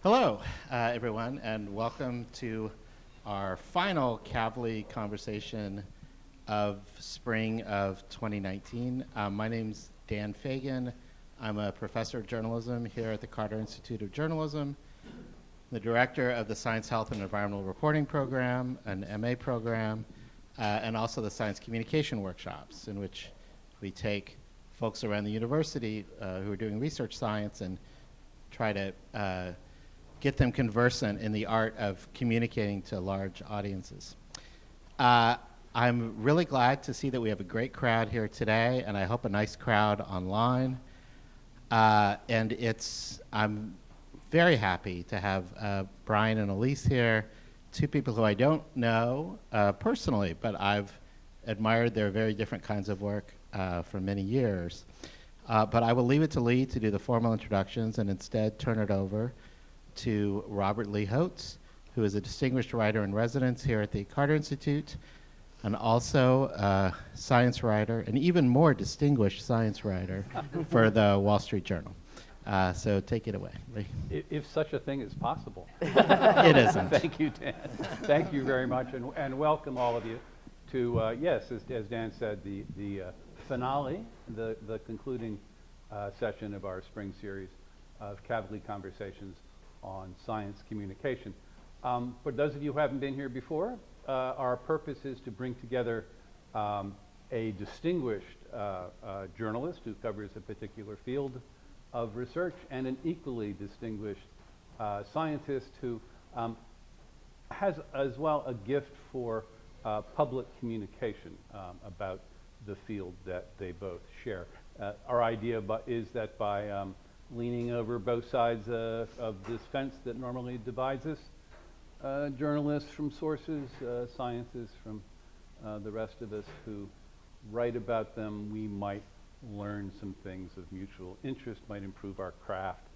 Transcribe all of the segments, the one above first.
Hello, everyone, and welcome to our final Kavli Conversation of spring of 2019. My name's Dan Fagan. I'm a professor of journalism here at the Carter Institute of Journalism, the director of the Science, Health, and Environmental Reporting Program, an MA program, and also the Science Communication Workshops, in which we take folks around the university who are doing research science and try to get them conversant in the art of communicating to large audiences. I'm really glad to see that we have a great crowd here today, and I hope a nice crowd online. I'm very happy to have Brian and Alix here, two people who I don't know personally, but I've admired their very different kinds of work for many years. But I will leave it to Lee to do the formal introductions and instead turn it over to Robert Lee Holtz, who is a distinguished writer in residence here at the Carter Institute, and also a science writer, an even more distinguished science writer for the Wall Street Journal. So take it away, Lee. If such a thing is possible. It isn't. Thank you, Dan. Thank you very much, and welcome all of you to, yes, as Dan said, the finale, the concluding session of our spring series of Kavli Conversations on science communication. For those of you who haven't been here before, our purpose is to bring together a distinguished journalist who covers a particular field of research and an equally distinguished scientist who has as well a gift for public communication about the field that they both share. Our idea is that by leaning over both sides of this fence that normally divides us, journalists from sources, scientists from the rest of us who write about them, we might learn some things of mutual interest, might improve our craft.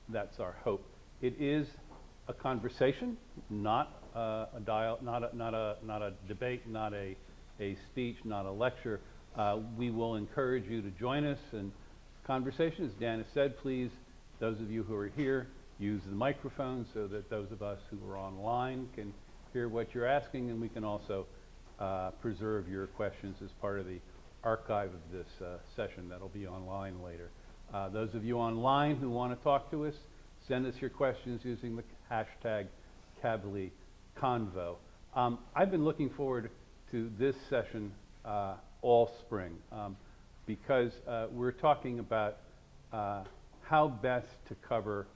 That's our hope. It is a conversation, not a debate, not a speech, not a lecture. We will encourage you to join us in conversation. As Dan has said, please, those of you who are here, use the microphone so that those of us who are online can hear what you're asking, and we can also preserve your questions as part of the archive of this session that'll be online later. Those of you online who want to talk to us, send us your questions using the hashtag KavliConvo. I've been looking forward to this session all spring because we're talking about how best to cover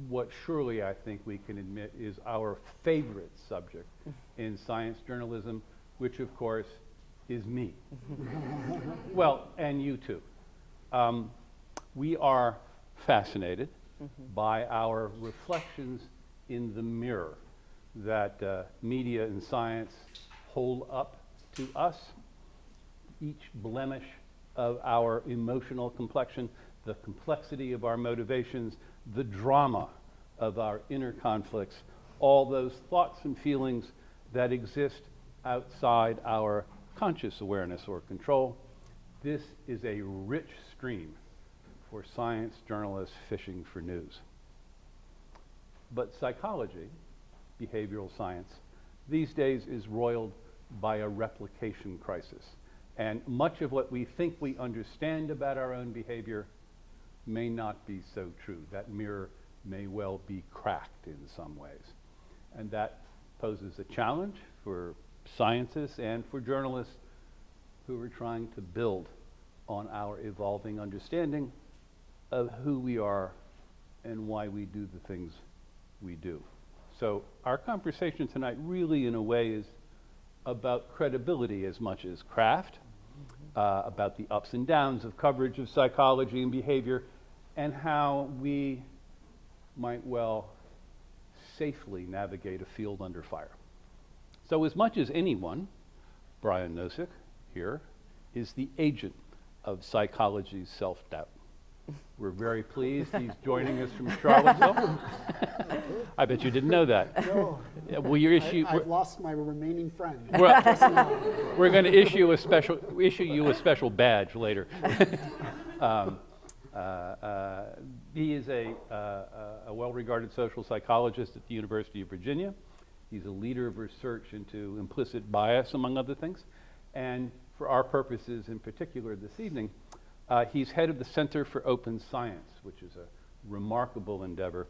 what surely I think we can admit is our favorite subject in science journalism, which of course is me. Well, and you too. We are fascinated by our reflections in the mirror that media and science hold up to us. Each blemish of our emotional complexion, the complexity of our motivations, the drama of our inner conflicts, all those thoughts and feelings that exist outside our conscious awareness or control. This is a rich stream for science journalists fishing for news. But psychology, behavioral science, these days is roiled by a replication crisis. And much of what we think we understand about our own behavior may not be so true. That mirror may well be cracked in some ways. And that poses a challenge for scientists and for journalists who are trying to build on our evolving understanding of who we are and why we do the things we do. So our conversation tonight really in a way is about credibility as much as craft, about the ups and downs of coverage of psychology and behavior, and how we might well safely navigate a field under fire. So as much as anyone, Brian Nosek here is the agent of psychology's self-doubt. We're very pleased he's joining us from Charlottesville. I bet you didn't know that. No. Will you issue? I've lost my remaining friend. We're going to issue you a special badge later. He is a well-regarded social psychologist at the University of Virginia. He's a leader of research into implicit bias, among other things. And for our purposes in particular this evening, he's head of the Center for Open Science, which is a remarkable endeavor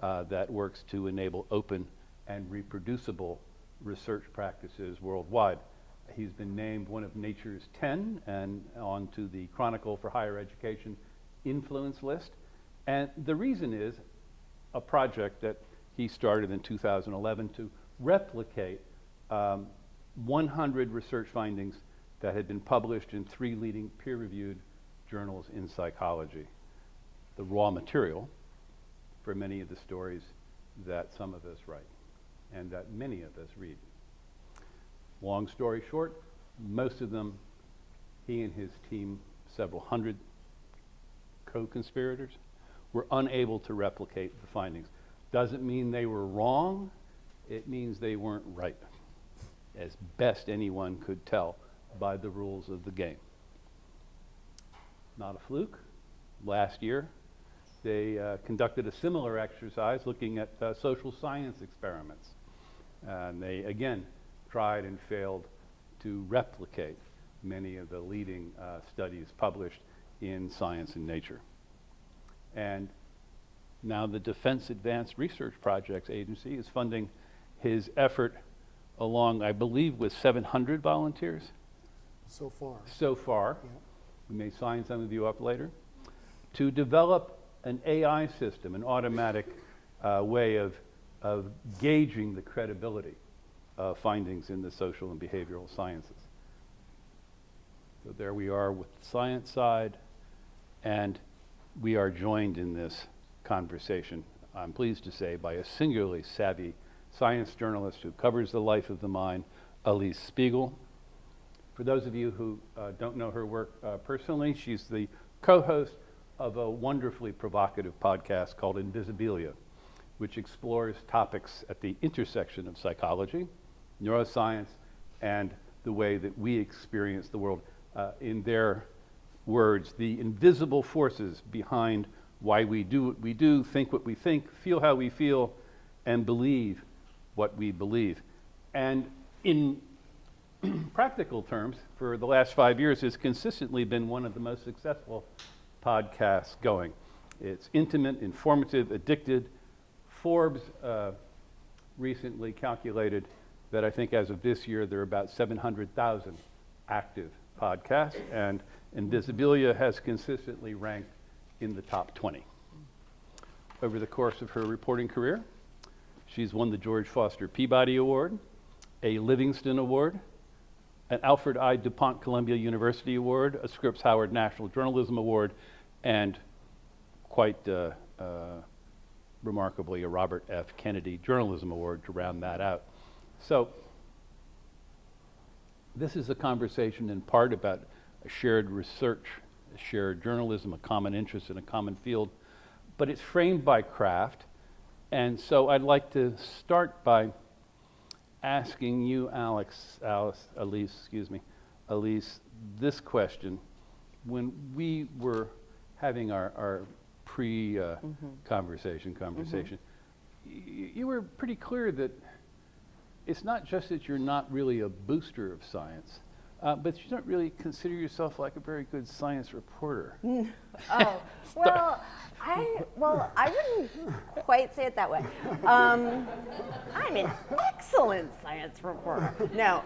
that works to enable open and reproducible research practices worldwide. He's been named one of Nature's 10 and onto the Chronicle for Higher Education influence list. And the reason is a project that he started in 2011 to replicate 100 research findings that had been published in 3 leading peer-reviewed journals in psychology, the raw material for many of the stories that some of us write and that many of us read. Long story short, most of them, he and his team, several hundred co-conspirators, were unable to replicate the findings. Doesn't mean they were wrong, it means they weren't right, as best anyone could tell by the rules of the game. Not a fluke. Last year, they conducted a similar exercise looking at social science experiments. And they, again, tried and failed to replicate many of the leading studies published in Science and Nature. And now the Defense Advanced Research Projects Agency is funding his effort along, I believe, with 700 volunteers. So far. So far. Yeah. We may sign some of you up later, to develop an AI system, an automatic way of gauging the credibility of findings in the social and behavioral sciences. So there we are with the science side, and we are joined in this conversation, I'm pleased to say, by a singularly savvy science journalist who covers the life of the mind, Alix Spiegel. For those of you who don't know her work personally, she's the co-host of a wonderfully provocative podcast called Invisibilia, which explores topics at the intersection of psychology, neuroscience, and the way that we experience the world. In their words, the invisible forces behind why we do what we do, think what we think, feel how we feel, and believe what we believe. And in practical terms, for the last 5 years, it's consistently been one of the most successful podcasts going. It's intimate, informative, addicted. Forbes recently calculated that I think as of this year, there are about 700,000 active podcasts, and Invisibilia has consistently ranked in the top 20. Over the course of her reporting career, she's won the George Foster Peabody Award, a Livingston Award, an Alfred I. DuPont Columbia University Award, a Scripps Howard National Journalism Award, and quite remarkably, a Robert F. Kennedy Journalism Award to round that out. So this is a conversation in part about a shared research, a shared journalism, a common interest in a common field, but it's framed by craft. And so I'd like to start by asking you, Alix, this question. When we were having our pre-conversation, you were pretty clear that it's not just that you're not really a booster of science, but you don't really consider yourself like a very good science reporter. Oh, well, I wouldn't quite say it that way. I'm an excellent science reporter. No,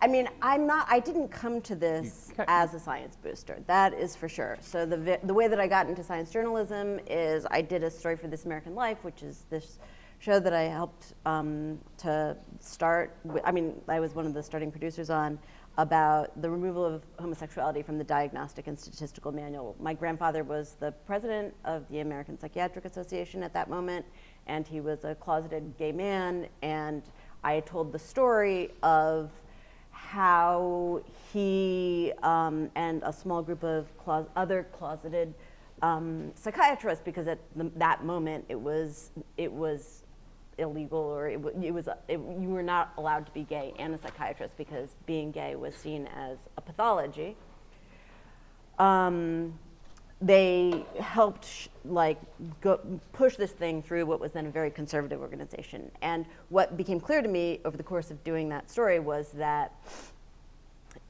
I mean, I didn't come to this as a science booster, that is for sure. So the way that I got into science journalism is I did a story for This American Life, which is this show that I helped to start. I was one of the starting producers on, about the removal of homosexuality from the Diagnostic and Statistical Manual. My grandfather was the president of the American Psychiatric Association at that moment, and he was a closeted gay man, and I told the story of how he and a small group of other closeted psychiatrists, because at that moment it was illegal, or you were not allowed to be gay and a psychiatrist because being gay was seen as a pathology. they helped push this thing through what was then a very conservative organization. And what became clear to me over the course of doing that story was that,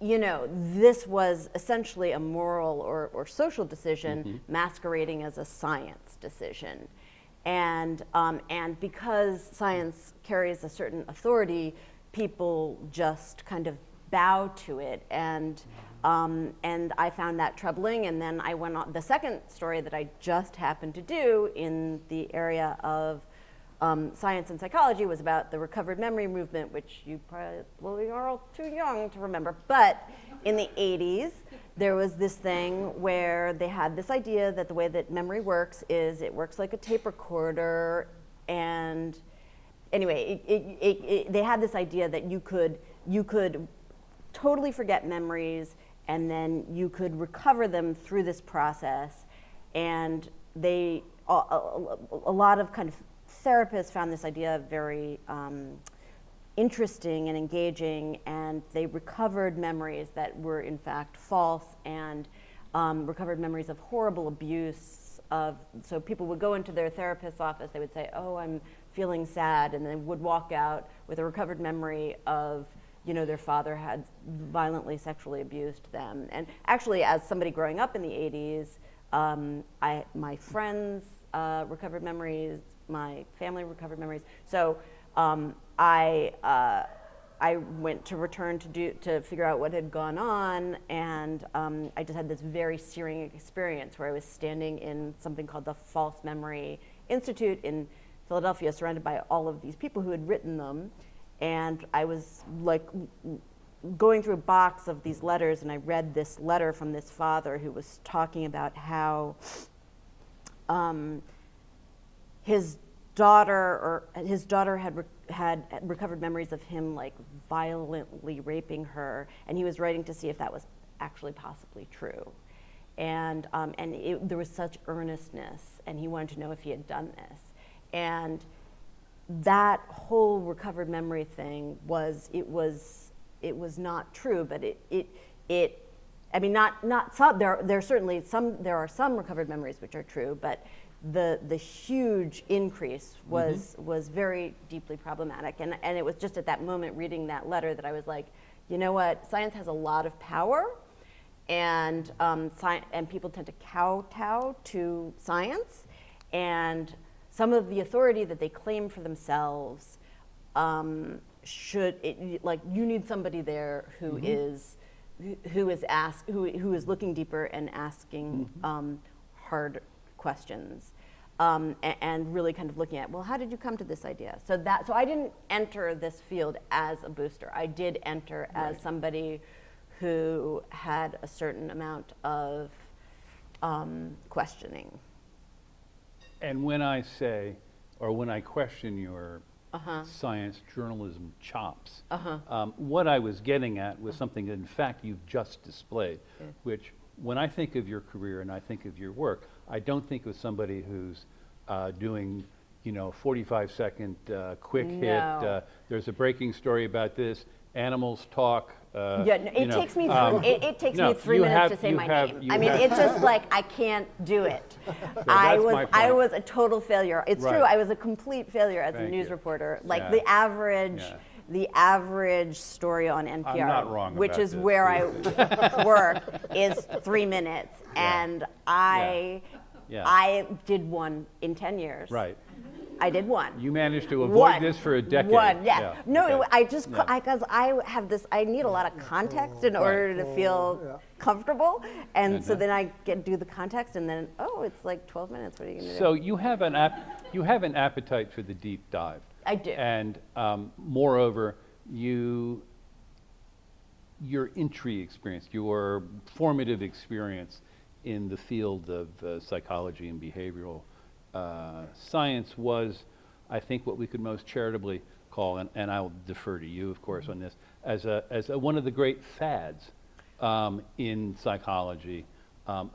this was essentially a moral or social decision masquerading as a science decision. And because science carries a certain authority, people just kind of bow to it. And I found that troubling. And then I went on, the second story that I just happened to do in the area of science and psychology was about the recovered memory movement, which you probably are all too young to remember. But in the 80s, there was this thing where they had this idea that the way that memory works is it works like a tape recorder. And anyway, they had this idea that you could totally forget memories, and then you could recover them through this process. And a lot of kind of therapists found this idea very interesting and engaging, and they recovered memories that were in fact false, and recovered memories of horrible abuse. So people would go into their therapist's office, they would say, oh, I'm feeling sad, and they would walk out with a recovered memory of their father had violently sexually abused them. And actually, as somebody growing up in the 80s, my friends recovered memories, my family recovered memories. So I went to return to figure out what had gone on, and I just had this very searing experience where I was standing in something called the False Memory Institute in Philadelphia, surrounded by all of these people who had written them. And I was going through a box of these letters, and I read this letter from this father who was talking about how his daughter had recovered memories of him violently raping her, and he was writing to see if that was actually possibly true. And there was such earnestness, and he wanted to know if he had done this. And that whole recovered memory thing was not true, but there are some recovered memories which are true, but the huge increase was very deeply problematic. And it was just at that moment reading that letter that I was like, you know what, science has a lot of power, and people tend to kowtow to science, and some of the authority that they claim for themselves you need somebody there who is looking deeper and asking hard questions, and really kind of looking at, well, how did you come to this idea? So I didn't enter this field as a booster. I did enter as somebody who had a certain amount of questioning. And when I say, or when I question your science journalism chops, what I was getting at was something that in fact you've just displayed, which when I think of your career and I think of your work, I don't think of somebody who's doing 45-second quick hit, there's a breaking story about this, animals talk. It takes me me 3 minutes to say my name. I mean, it's just I can't do it. I was a total failure. It's true. I was a complete failure as a news reporter. The average story on NPR, I'm not wrong which about is this. where I work, is 3 minutes, and I did one in 10 years. Right. I did one. You managed to avoid this for a decade. One, yeah. No, okay. Because I have this, I need a lot of context in order to feel comfortable. And so then I do the context, and then, it's 12 minutes. What are you going to do? So you have an appetite for the deep dive. I do. And moreover, your entry experience, your formative experience in the field of psychology and behavioral science was, I think, what we could most charitably call, and I will defer to you, of course, on this, as one of the great fads in psychology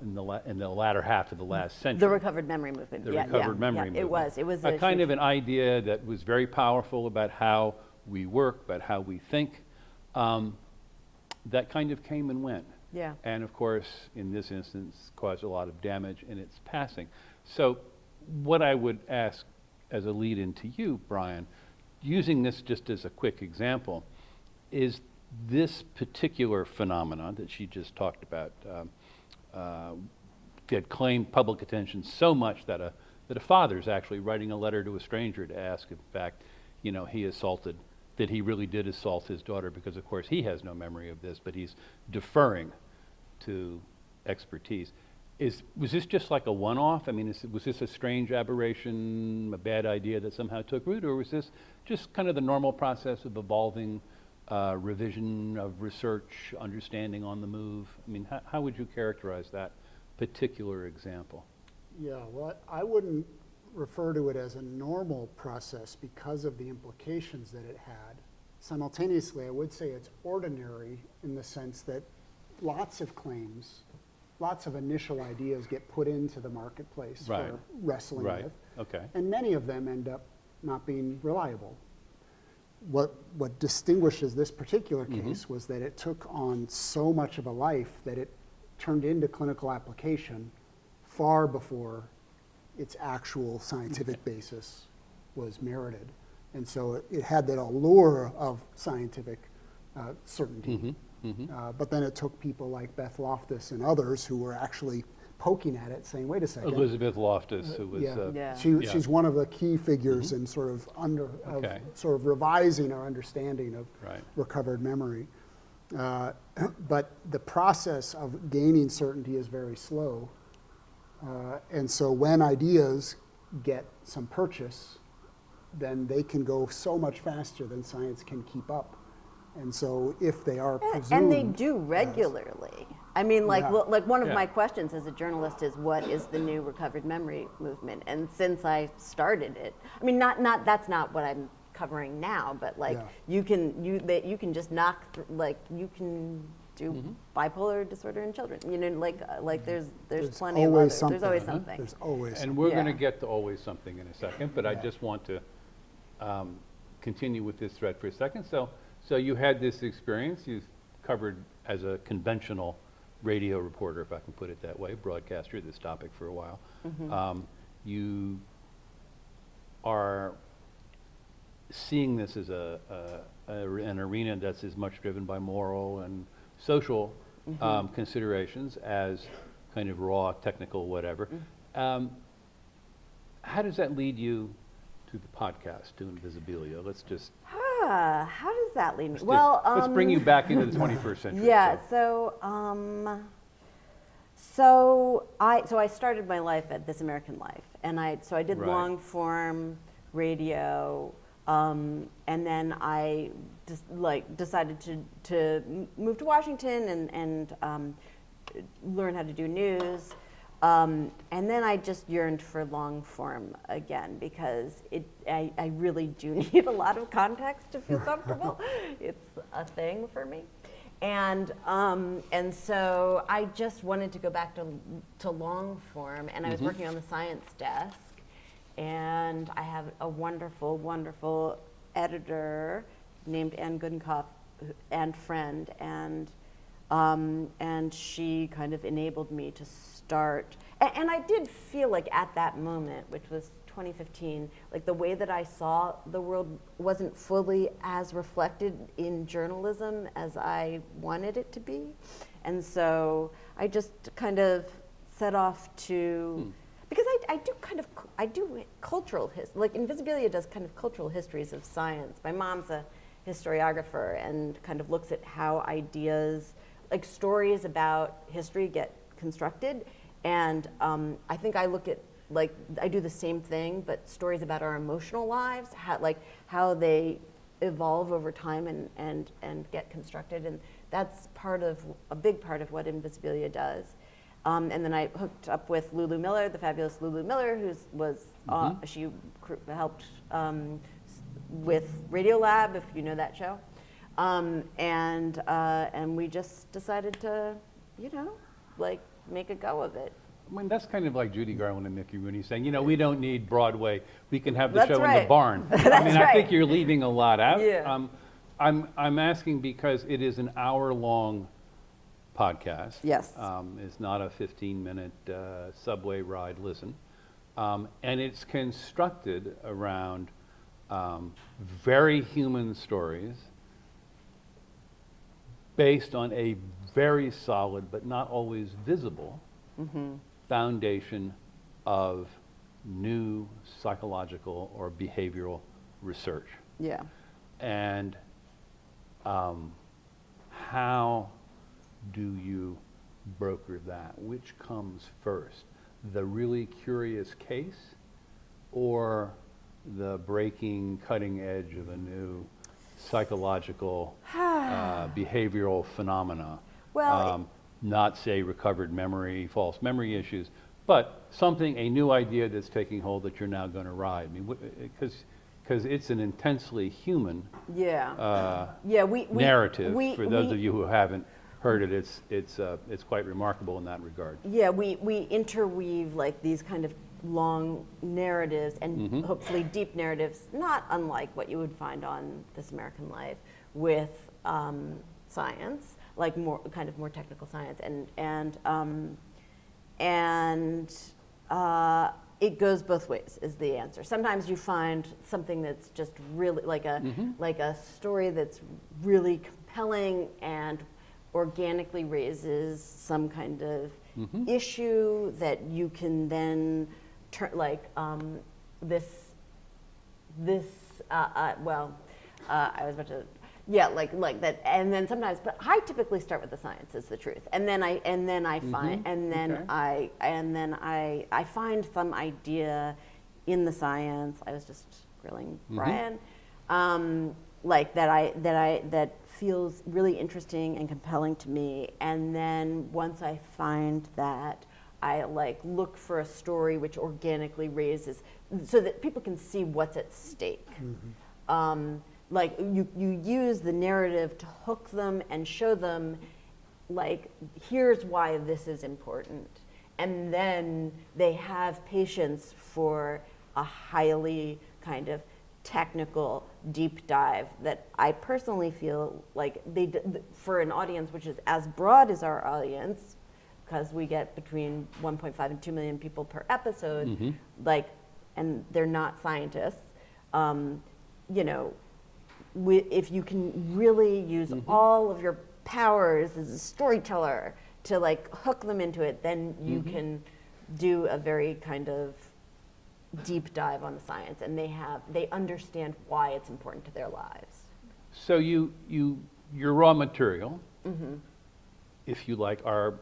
in the latter half of the last century. The recovered memory movement. The recovered memory movement. It was a kind of an idea that was very powerful about how we work, about how we think. That kind of came and went. Yeah. And of course, in this instance, caused a lot of damage in its passing. So what I would ask as a lead in to you, Brian, using this just as a quick example, is this particular phenomenon that she just talked about had claimed public attention so much that a father's actually writing a letter to a stranger to ask if, in fact, that he really did assault his daughter, because of course he has no memory of this, but he's deferring to expertise. Was this just like a one-off? I mean, was this a strange aberration, a bad idea that somehow took root, or was this just kind of the normal process of evolving revision of research, understanding on the move? I mean, how would you characterize that particular example? Yeah, well, I wouldn't refer to it as a normal process because of the implications that it had. Simultaneously, I would say it's ordinary in the sense that lots of claims, lots of initial ideas get put into the marketplace Right. for wrestling Right. with, Okay. and many of them end up not being reliable. What distinguishes this particular case was that it took on so much of a life that it turned into clinical application far before its actual scientific basis was merited. And so it had that allure of scientific certainty. But then it took people like Beth Loftus and others who were actually poking at it, saying, wait a second. Elizabeth Loftus, who was Yeah. She's one of the key figures in sort of Okay. sort of revising our understanding of Right. recovered memory. But the process of gaining certainty is very slow. And so when ideas get some purchase, then they can go so much faster than science can keep up. And so if they are presumed... And they do regularly. I mean, like, Yeah. like one of Yeah. my questions as a journalist is, what is the new recovered memory movement? And since I started it, I mean, that's not what I'm covering now, but like, Yeah. you can just you can do bipolar disorder in children. You know, like there's plenty of always others. something. There's always something. There's always And we're going to Yeah. get to always something in a second, but I just want to continue with this thread for a second. So you had this experience. You've covered as a conventional radio reporter, if I can put it that way, broadcaster, this topic for a while. You are seeing this as an arena that's as much driven by moral and social considerations as kind of raw, technical, whatever. How does that lead you to the podcast, to Invisibilia? Let's just How does that lead me? let's bring you back into the 21st century. Yeah. So I started my life at This American Life, and I did Right. long form radio, and then I just decided to move to Washington and learn how to do news. And then I just yearned for long form again, because I really do need a lot of context to feel comfortable. It's a thing for me. And so I just wanted to go back to long form, and I was working on the science desk, and I have a wonderful, wonderful editor named Ann Goodenkoff, and friend, and she kind of enabled me to start. And I did feel like at that moment, which was 2015, like the way that I saw the world wasn't fully as reflected in journalism as I wanted it to be. And so I just kind of set off to, because I do cultural history, like Invisibilia does kind of cultural histories of science. My mom's a historiographer and kind of looks at how ideas, like stories about history, get constructed. And I think I look at, like, I do the same thing, but stories about our emotional lives, how they evolve over time and get constructed. And that's a big part of what Invisibilia does. And then I hooked up with Lulu Miller, the fabulous Lulu Miller, she helped with Radiolab, if you know that show. And we just decided to, make a go of it. I mean, that's kind of like Judy Garland and Mickey Rooney saying, we don't need Broadway. We can have the That's show in the right. barn. I mean, I think you're leaving a lot out. Yeah. I'm asking because it is an hour-long podcast. Yes. It's not a 15-minute subway ride listen. And it's constructed around very human stories based on a very solid but not always visible foundation of new psychological or behavioral research. Yeah. And how do you broker that? Which comes first? The really curious case or the breaking cutting edge of a new psychological behavioral phenomena? Well, not say recovered memory, false memory issues, but something, a new idea that's taking hold that you're now going to ride. I mean, because it's an intensely human narrative. For those of you who haven't heard it, it's quite remarkable in that regard. Yeah, we interweave like these kind of long narratives and hopefully deep narratives, not unlike what you would find on This American Life, with science, like more technical science, and it goes both ways is the answer. Sometimes you find something that's just really like a story that's really compelling and organically raises some kind of issue that you can then turn I was about to like that, and then sometimes, but I typically start with the science is the truth, and then I find some idea in the science. I was just grilling Brian, that feels really interesting and compelling to me, and then once I find that, I look for a story which organically raises so that people can see what's at stake. You use the narrative to hook them and show them, here's why this is important. And then they have patience for a highly kind of technical deep dive that I personally feel like for an audience which is as broad as our audience, because we get between 1.5 and 2 million people per episode, and they're not scientists, if you can really use all of your powers as a storyteller to hook them into it, then you can do a very kind of deep dive on the science, and they understand why it's important to their lives. So your raw material, if you like, are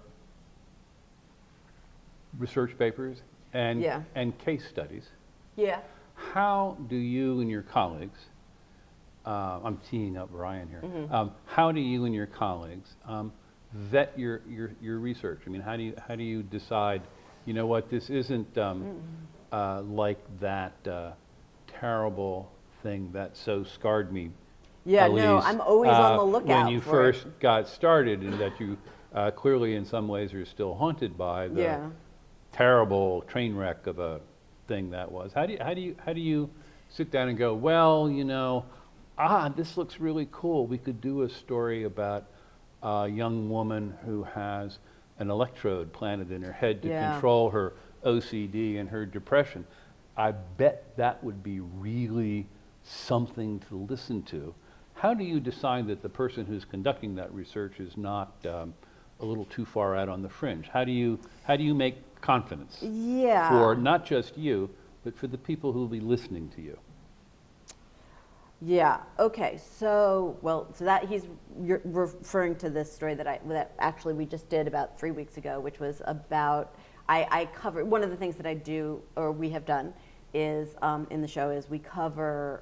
research papers and case studies. Yeah. How do you and your colleagues, I'm teeing up Ryan here, how do you and your colleagues vet your research? I mean, how do you decide, you know what, this isn't like that terrible thing that so scarred me? Yeah, Elise, no, I'm always on the lookout when you for first got started, and that you clearly in some ways are still haunted by the terrible train wreck of a thing that was. How do you sit down and go, well, this looks really cool. We could do a story about a young woman who has an electrode planted in her head to control her OCD and her depression. I bet that would be really something to listen to. How do you decide that the person who's conducting that research is not a little too far out on the fringe? How do you make confidence for not just you, but for the people who will be listening to you? Yeah. Okay. So that you're referring to this story that actually we just did about 3 weeks ago, which was about I cover one of the things that I do or we have done is in the show is we cover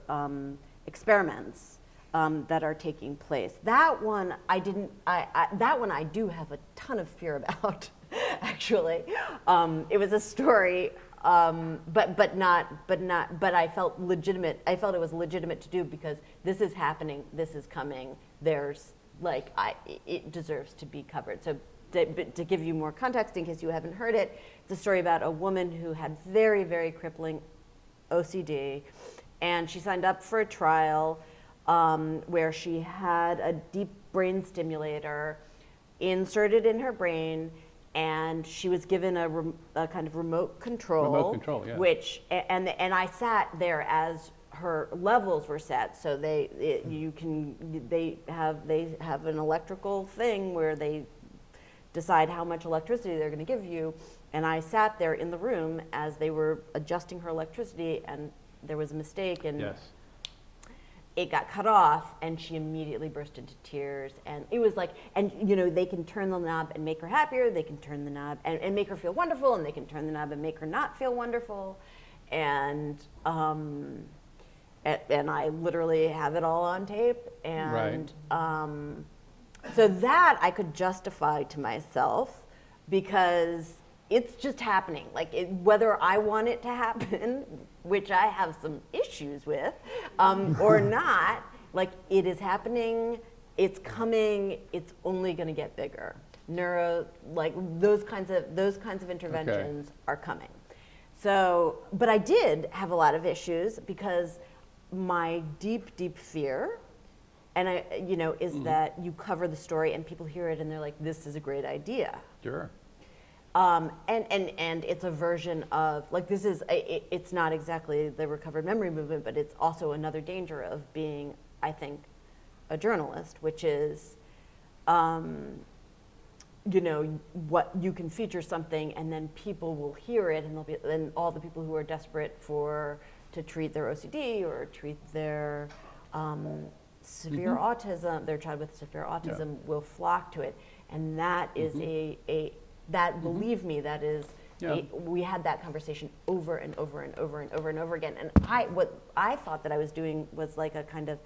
experiments that are taking place. That one I do have a ton of fear about. Actually, it was a story. But I felt legitimate. I felt it was legitimate to do because this is happening. This is coming. There's it deserves to be covered. So to give you more context in case you haven't heard it, it's a story about a woman who had very, very crippling OCD, and she signed up for a trial where she had a deep brain stimulator inserted in her brain, and she was given a kind of remote control. Remote control, yeah. Which, and I sat there as her levels were set. So they have an electrical thing where they decide how much electricity they're going to give you. And I sat there in the room as they were adjusting her electricity, and there was a mistake, and Yes. it got cut off, and she immediately burst into tears. And it was like, and you know, they can turn the knob and make her happier, they can turn the knob and make her feel wonderful, and they can turn the knob and make her not feel wonderful. And I literally have it all on tape. And so that I could justify to myself, because it's just happening. Like, whether I want it to happen, which I have some issues with, or not, like, it is happening, it's coming, it's only going to get bigger. Like those kinds of interventions are coming. So, but I did have a lot of issues, because my deep fear, and is that you cover the story and people hear it and they're like, this is a great idea. Sure. And it's a version of, like, it's not exactly the recovered memory movement, but it's also another danger of being, I think, a journalist, which is, what you can feature something and then people will hear it, and all the people who are desperate to treat their OCD or treat their severe autism, their child with severe autism, will flock to it. And that is believe me, that is, we had that conversation over and over and over and over and over again. And what I thought that I was doing was like a kind of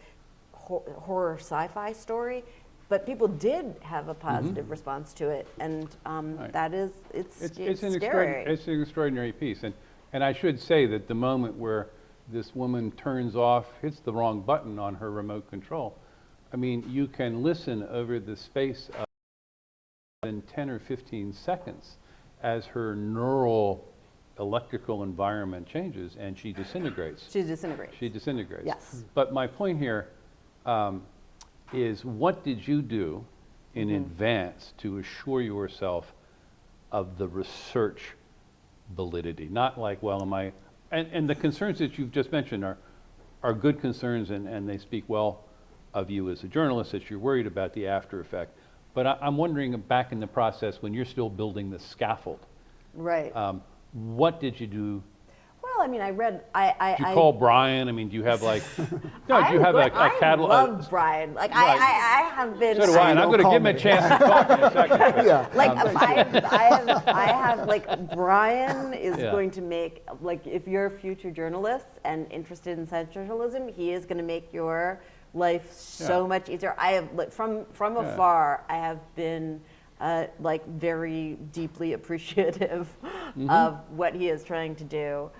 horror sci-fi story, but people did have a positive response to it. And that is, it's scary. It's an extraordinary piece. And I should say that the moment where this woman hits the wrong button on her remote control, I mean, you can listen over the space of in 10 or 15 seconds as her neural electrical environment changes, and she disintegrates. She disintegrates. Yes. But my point here is, what did you do in advance to assure yourself of the research validity? Not like, well, and the concerns that you've just mentioned are good concerns, and they speak well of you as a journalist, that you're worried about the after effect. But I'm wondering, back in the process, when you're still building the scaffold, right? What did you do? Well, I mean, Did you call Brian? I mean, do you have like? No, do you have like a catalog? I love Brian. Like, right. I have been. So do I. And I'm going to give him a chance to talk in a second. Yeah. Like, I have like, Brian is going to make, like, if you're a future journalist and interested in science journalism, he is going to make your life so much easier. I have, like, from afar, I have been like, very deeply appreciative of what he is trying to do.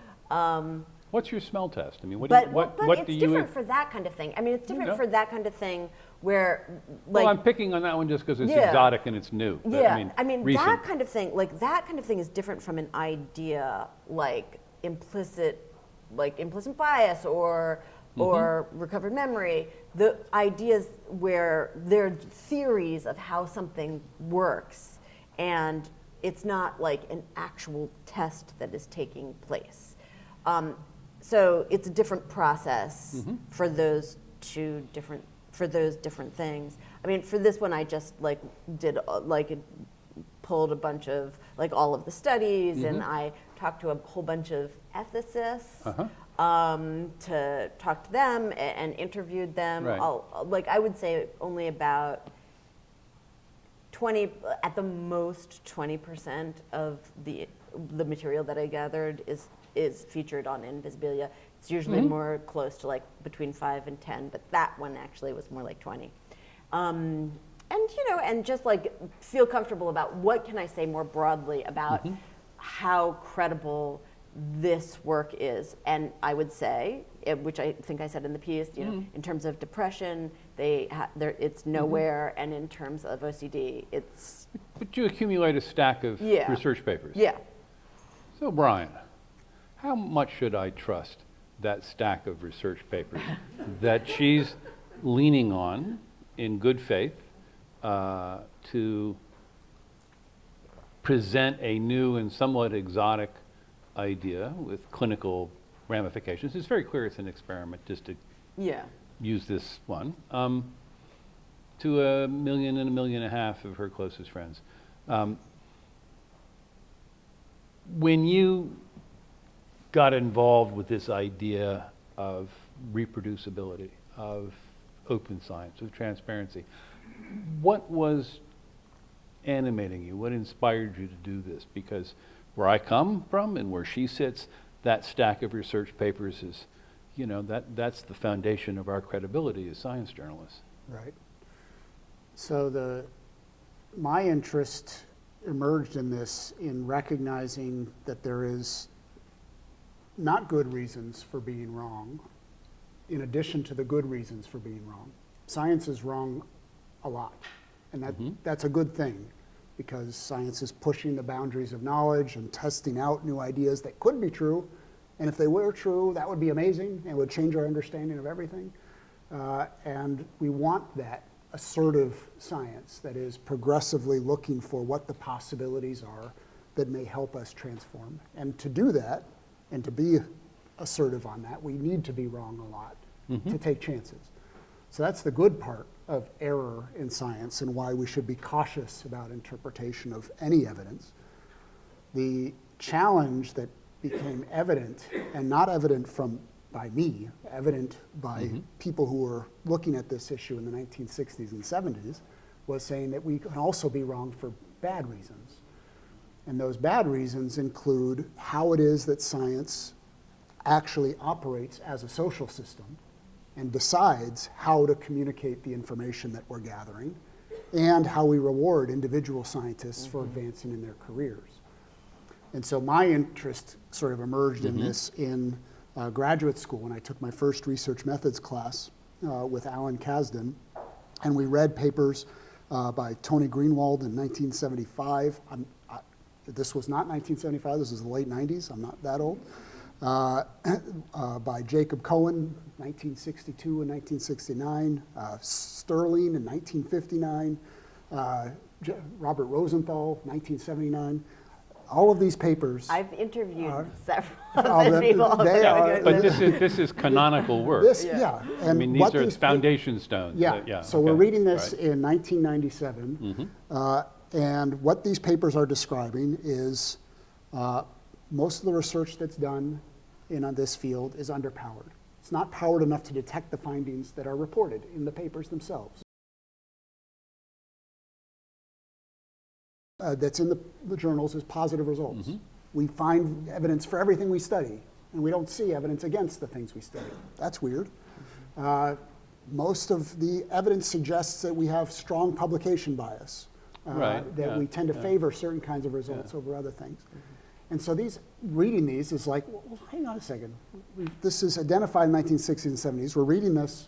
What's your smell test? I mean, what it's do you? different for that kind of thing. I mean, it's different for that kind of thing where, like. Well, I'm picking on that one just because it's exotic and it's new. But, yeah, I mean recent. That kind of thing. Like, that kind of thing is different from an idea, like implicit bias or recovered memory. The ideas where there are theories of how something works, and it's not like an actual test that is taking place. So it's a different process for those different things. I mean, for this one, I just pulled a bunch of, like, all of the studies, and I talked to a whole bunch of ethicists to talk to them and interviewed them. Right. I would say only about 20, at the most 20% of the material that I gathered is featured on Invisibilia. It's usually more close to, like, between 5 and 10, but that one actually was more like 20. And just, like, feel comfortable about what can I say more broadly about how credible this work is. And I would say, which I think I said in the piece, in terms of depression, it's nowhere, and in terms of OCD, it's. But you accumulate a stack of research papers. Yeah. So, Brian, how much should I trust that stack of research papers that she's leaning on in good faith to present a new and somewhat exotic idea with clinical ramifications. It's very clear it's an experiment, just to Yeah. use this one, to 1.5 million of her closest friends. When you got involved with this idea of reproducibility, of open science, of transparency, what was animating you? What inspired you to do this? Because where I come from and where she sits, that stack of research papers is, that's the foundation of our credibility as science journalists. Right. So my interest emerged in this in recognizing that there is not good reasons for being wrong, in addition to the good reasons for being wrong. Science is wrong a lot, and that's a good thing, because science is pushing the boundaries of knowledge and testing out new ideas that could be true, and if they were true, that would be amazing and would change our understanding of everything. And we want that assertive science that is progressively looking for what the possibilities are that may help us transform. And to do that, and to be assertive on that, we need to be wrong a lot to take chances. So that's the good part of error in science and why we should be cautious about interpretation of any evidence. The challenge that became evident, and not evident by me, evident by people who were looking at this issue in the 1960s and 70s, was saying that we can also be wrong for bad reasons. And those bad reasons include how it is that science actually operates as a social system and decides how to communicate the information that we're gathering, and how we reward individual scientists for advancing in their careers. And so my interest sort of emerged in this in graduate school when I took my first research methods class with Alan Kasdan, and we read papers by Tony Greenwald in 1975. This was not 1975, this was the late 90s, I'm not that old. By Jacob Cohen, 1962 and 1969, Sterling in 1959, Robert Rosenthal, 1979. All of these papers. I've interviewed several of these people. But this is canonical work. And I mean, these are foundation stones. So we're reading this in 1997, and what these papers are describing is most of the research that's done in this field is underpowered. It's not powered enough to detect the findings that are reported in the papers themselves. That's in the journals is positive results. We find evidence for everything we study, and we don't see evidence against the things we study. That's weird. Most of the evidence suggests that we have strong publication bias, that we tend to favor certain kinds of results over other things. And so reading these is like, well, hang on a second. This is identified in the 1960s and 70s. We're reading this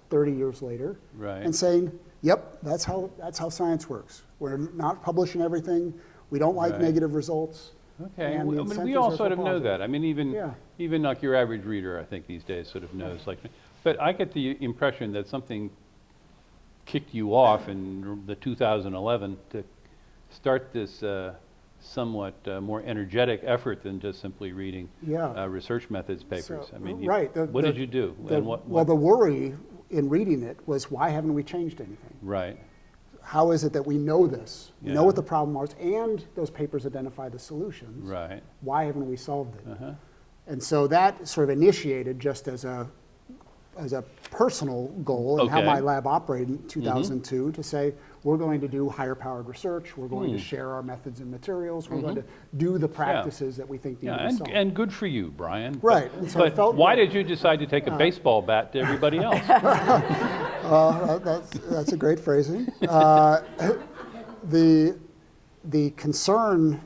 30 years later and saying, yep, that's how science works. We're not publishing everything. We don't like negative results. Okay, I mean, we all sort of know that. I mean, even like your average reader, I think these days sort of knows. But I get the impression that something kicked you off in the 2011 to start this somewhat more energetic effort than just simply reading research methods papers. So, I mean, what did you do? Well, the worry in reading it was, why haven't we changed anything? Right. How is it that we know this? We know what the problem was, and those papers identify the solutions. Right. Why haven't we solved it? And so that sort of initiated, just as a personal goal, and how my lab operated in 2002, to say, we're going to do higher powered research, we're going to share our methods and materials, we're going to do the practices that we think need to be solved. And good for you, Brian. Right. And so but why did you decide to take a baseball bat to everybody else? That's a great phrasing. The concern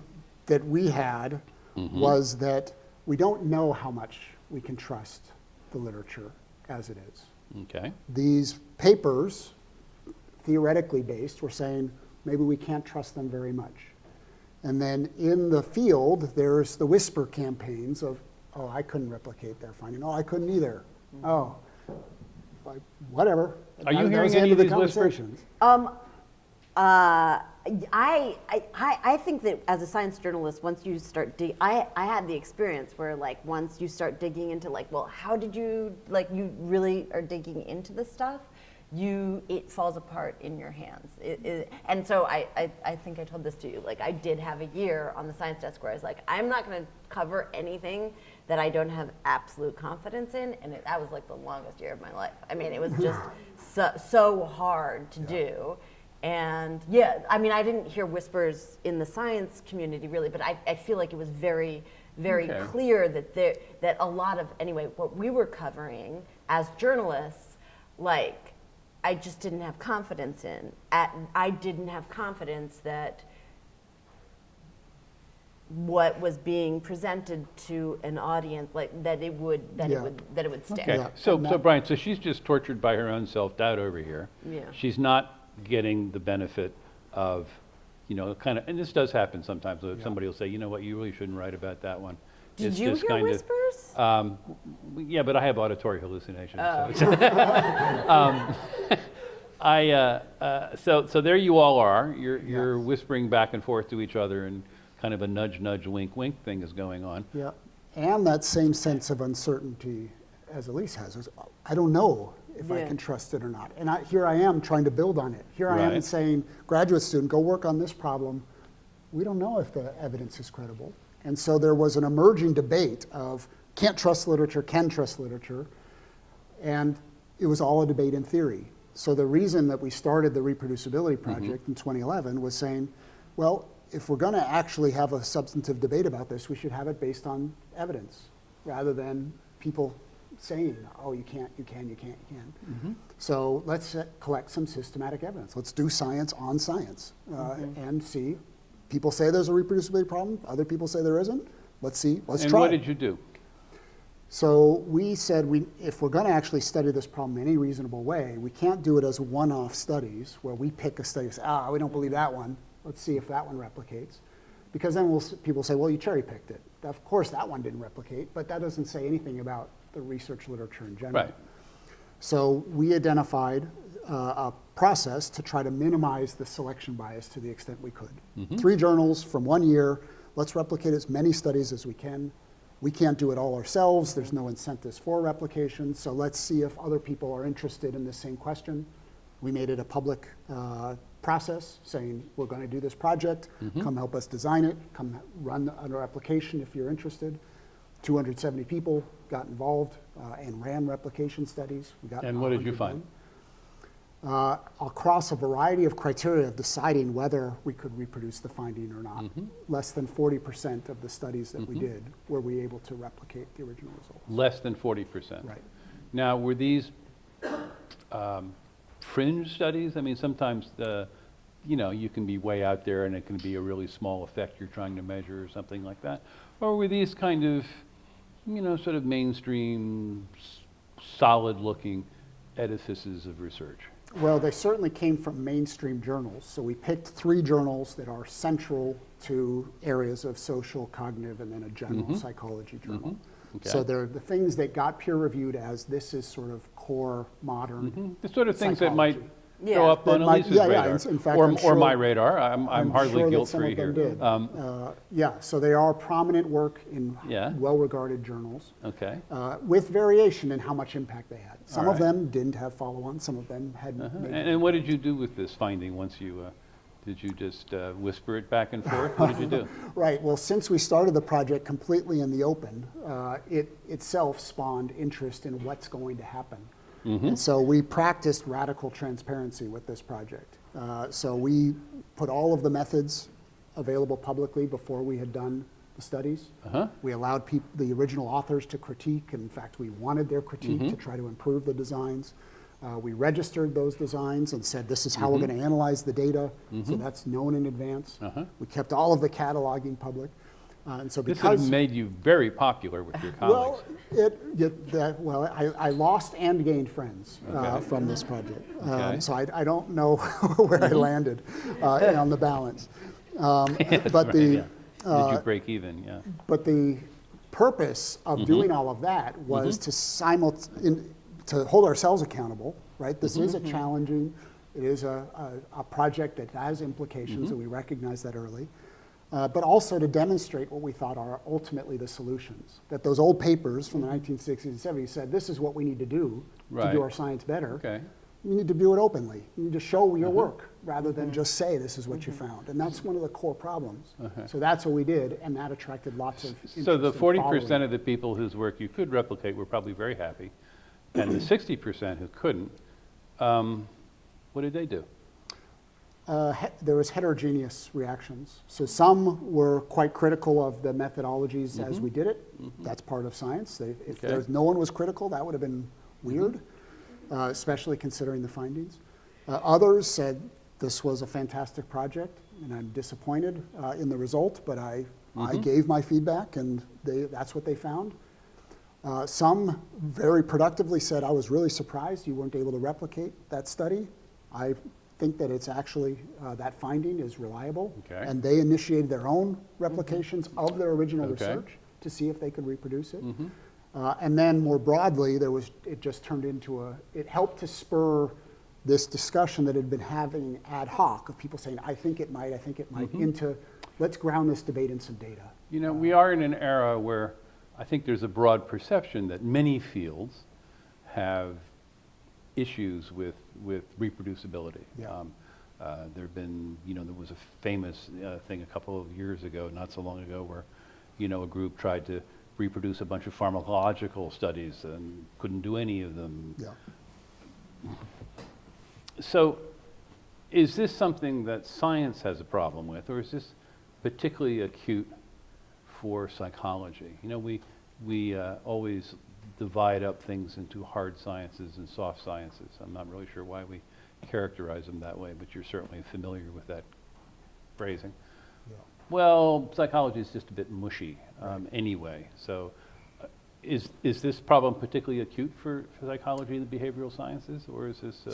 that we had was that we don't know how much we can trust the literature as it is. Okay. These papers, theoretically based, were saying maybe we can't trust them very much. And then in the field, there's the whisper campaigns of, oh, I couldn't replicate their finding. Oh, I couldn't either. Whatever. Are you hearing any of these whispers? I think that as a science journalist, once you start I had the experience where like once you start digging into like, well, how did you, like you really are digging into this stuff, it falls apart in your hands. And so I think I told this to you, like I did have a year on the science desk where I was like, I'm not gonna cover anything that I don't have absolute confidence in, and that was like the longest year of my life. I mean, it was just so hard to do. And yeah, I mean, I didn't hear whispers in the science community really, but I feel like it was very, very clear that a lot of, anyway, what we were covering as journalists, like, I just didn't have confidence in. I didn't have confidence that what was being presented to an audience, like that it would stick. Okay, Yeah. so Brian, so she's just tortured by her own self-doubt over here. Yeah. She's not getting the benefit of, you know, kind of, and this does happen sometimes. Somebody will say, you know what, you really shouldn't write about that one. Did It's you just hear kind of- whispers? Yeah, but I have auditory hallucinations. Oh. So there you all are. You're whispering back and forth to each other, and kind of a nudge, nudge, wink, wink thing is going on. Yeah, and that same sense of uncertainty as Alix has is, I don't know if I Yeah. can trust it or not. And here I am trying to build on it. Here I am Right. saying, graduate student, go work on this problem. We don't know if the evidence is credible. And so there was an emerging debate of can't trust literature, can trust literature. And it was all a debate in theory. So the reason that we started the reproducibility project in 2011 was saying, well, if we're going to actually have a substantive debate about this, we should have it based on evidence rather than people saying, oh, you can't, you can, you can't, you can. So let's collect some systematic evidence. Let's do science on science and see. People say there's a reproducibility problem. Other people say there isn't. Let's see. Let's And try. what did you do? So we said if we're going to actually study this problem in any reasonable way, we can't do it as one-off studies where we pick a study and say, we don't believe that one. Let's see if that one replicates. Because then people say, well, you cherry-picked it. Of course, that one didn't replicate, but that doesn't say anything about the research literature in general. Right. So we identified a process to try to minimize the selection bias to the extent we could. 3 journals from 1 year. Let's replicate as many studies as we can. We can't do it all ourselves. There's no incentives for replication. So let's see if other people are interested in the same question. We made it a public process saying, we're going to do this project. Come help us design it. Come run our application if you're interested. 270 people got involved and ran replication studies. We got And what did you 100 find? done. Across a variety of criteria of deciding whether we could reproduce the finding or not. Less than 40% of the studies that we did were we able to replicate the original results. Less than 40%. Right. Now, were these fringe studies? I mean, sometimes you can be way out there and it can be a really small effect you're trying to measure or something like that. Or were these kind of, sort of mainstream, solid-looking edifices of research? Well, they certainly came from mainstream journals. So we picked 3 journals that are central to areas of social, cognitive, and then a general psychology journal. Okay. So they're the things that got peer reviewed as this is sort of core modern The sort of things that might psychology. show up on That might- Elise's yeah, yeah, radar, in fact, or I'm sure- my radar. I'm hardly sure that some of guilt-free here. them did. Yeah, so they are prominent work in Yeah. well-regarded journals. Okay. With variation in how much impact they had. Some All of right. them didn't have follow-on, some of them had. And what did you do with this finding once you, did you just whisper it back and forth? What did you do? Right, well, since we started the project completely in the open, it itself spawned interest in what's going to happen. And so we practiced radical transparency with this project. So we put all of the methods available publicly before we had done the studies. We allowed the original authors to critique. In fact, we wanted their critique to try to improve the designs. We registered those designs and said, this is how we're going to analyze the data. So that's known in advance. We kept all of the cataloging public. And so This because has made you very popular with your colleagues. well, I lost and gained friends Okay. from this project. Okay. So I don't know where I landed on the balance. But Did you break even? Yeah. but the purpose of doing all of that was to hold ourselves accountable, right? This is a challenging It is a project that has implications, and we recognize that early. But also to demonstrate what we thought are ultimately the solutions. That those old papers from the 1960s and 70s said, this is what we need to do to do our science better. Okay. You need to do it openly. You need to show your work rather than just say this is what you found. And that's one of the core problems. So that's what we did, and that attracted lots of interest. So the and 40% following. of the people whose work you could replicate were probably very happy, and the 60% who couldn't, what did they do? There was heterogeneous reactions. So some were quite critical of the methodologies as we did it. That's part of science. If no one was critical, that would have been weird, especially considering the findings. Others said this was a fantastic project, and I'm disappointed in the result, but I gave my feedback, and that's what they found. Some very productively said, I was really surprised you weren't able to replicate that study. I think that it's actually, that finding is reliable. And they initiated their own replications of their original research to see if they could reproduce it. And then more broadly, it just turned into it helped to spur this discussion that had been having ad hoc of people saying, I think it might, into let's ground this debate in some data. You know, we are in an era where I think there's a broad perception that many fields have issues with reproducibility. Yeah. There have been, there was a famous thing a couple of years ago, not so long ago, where, a group tried to reproduce a bunch of pharmacological studies and couldn't do any of them. Yeah. So is this something that science has a problem with, or is this particularly acute for psychology? We always divide up things into hard sciences and soft sciences. I'm not really sure why we characterize them that way, but you're certainly familiar with that phrasing. Yeah. Well, psychology is just a bit mushy anyway. So is this problem particularly acute for psychology and the behavioral sciences, or is this...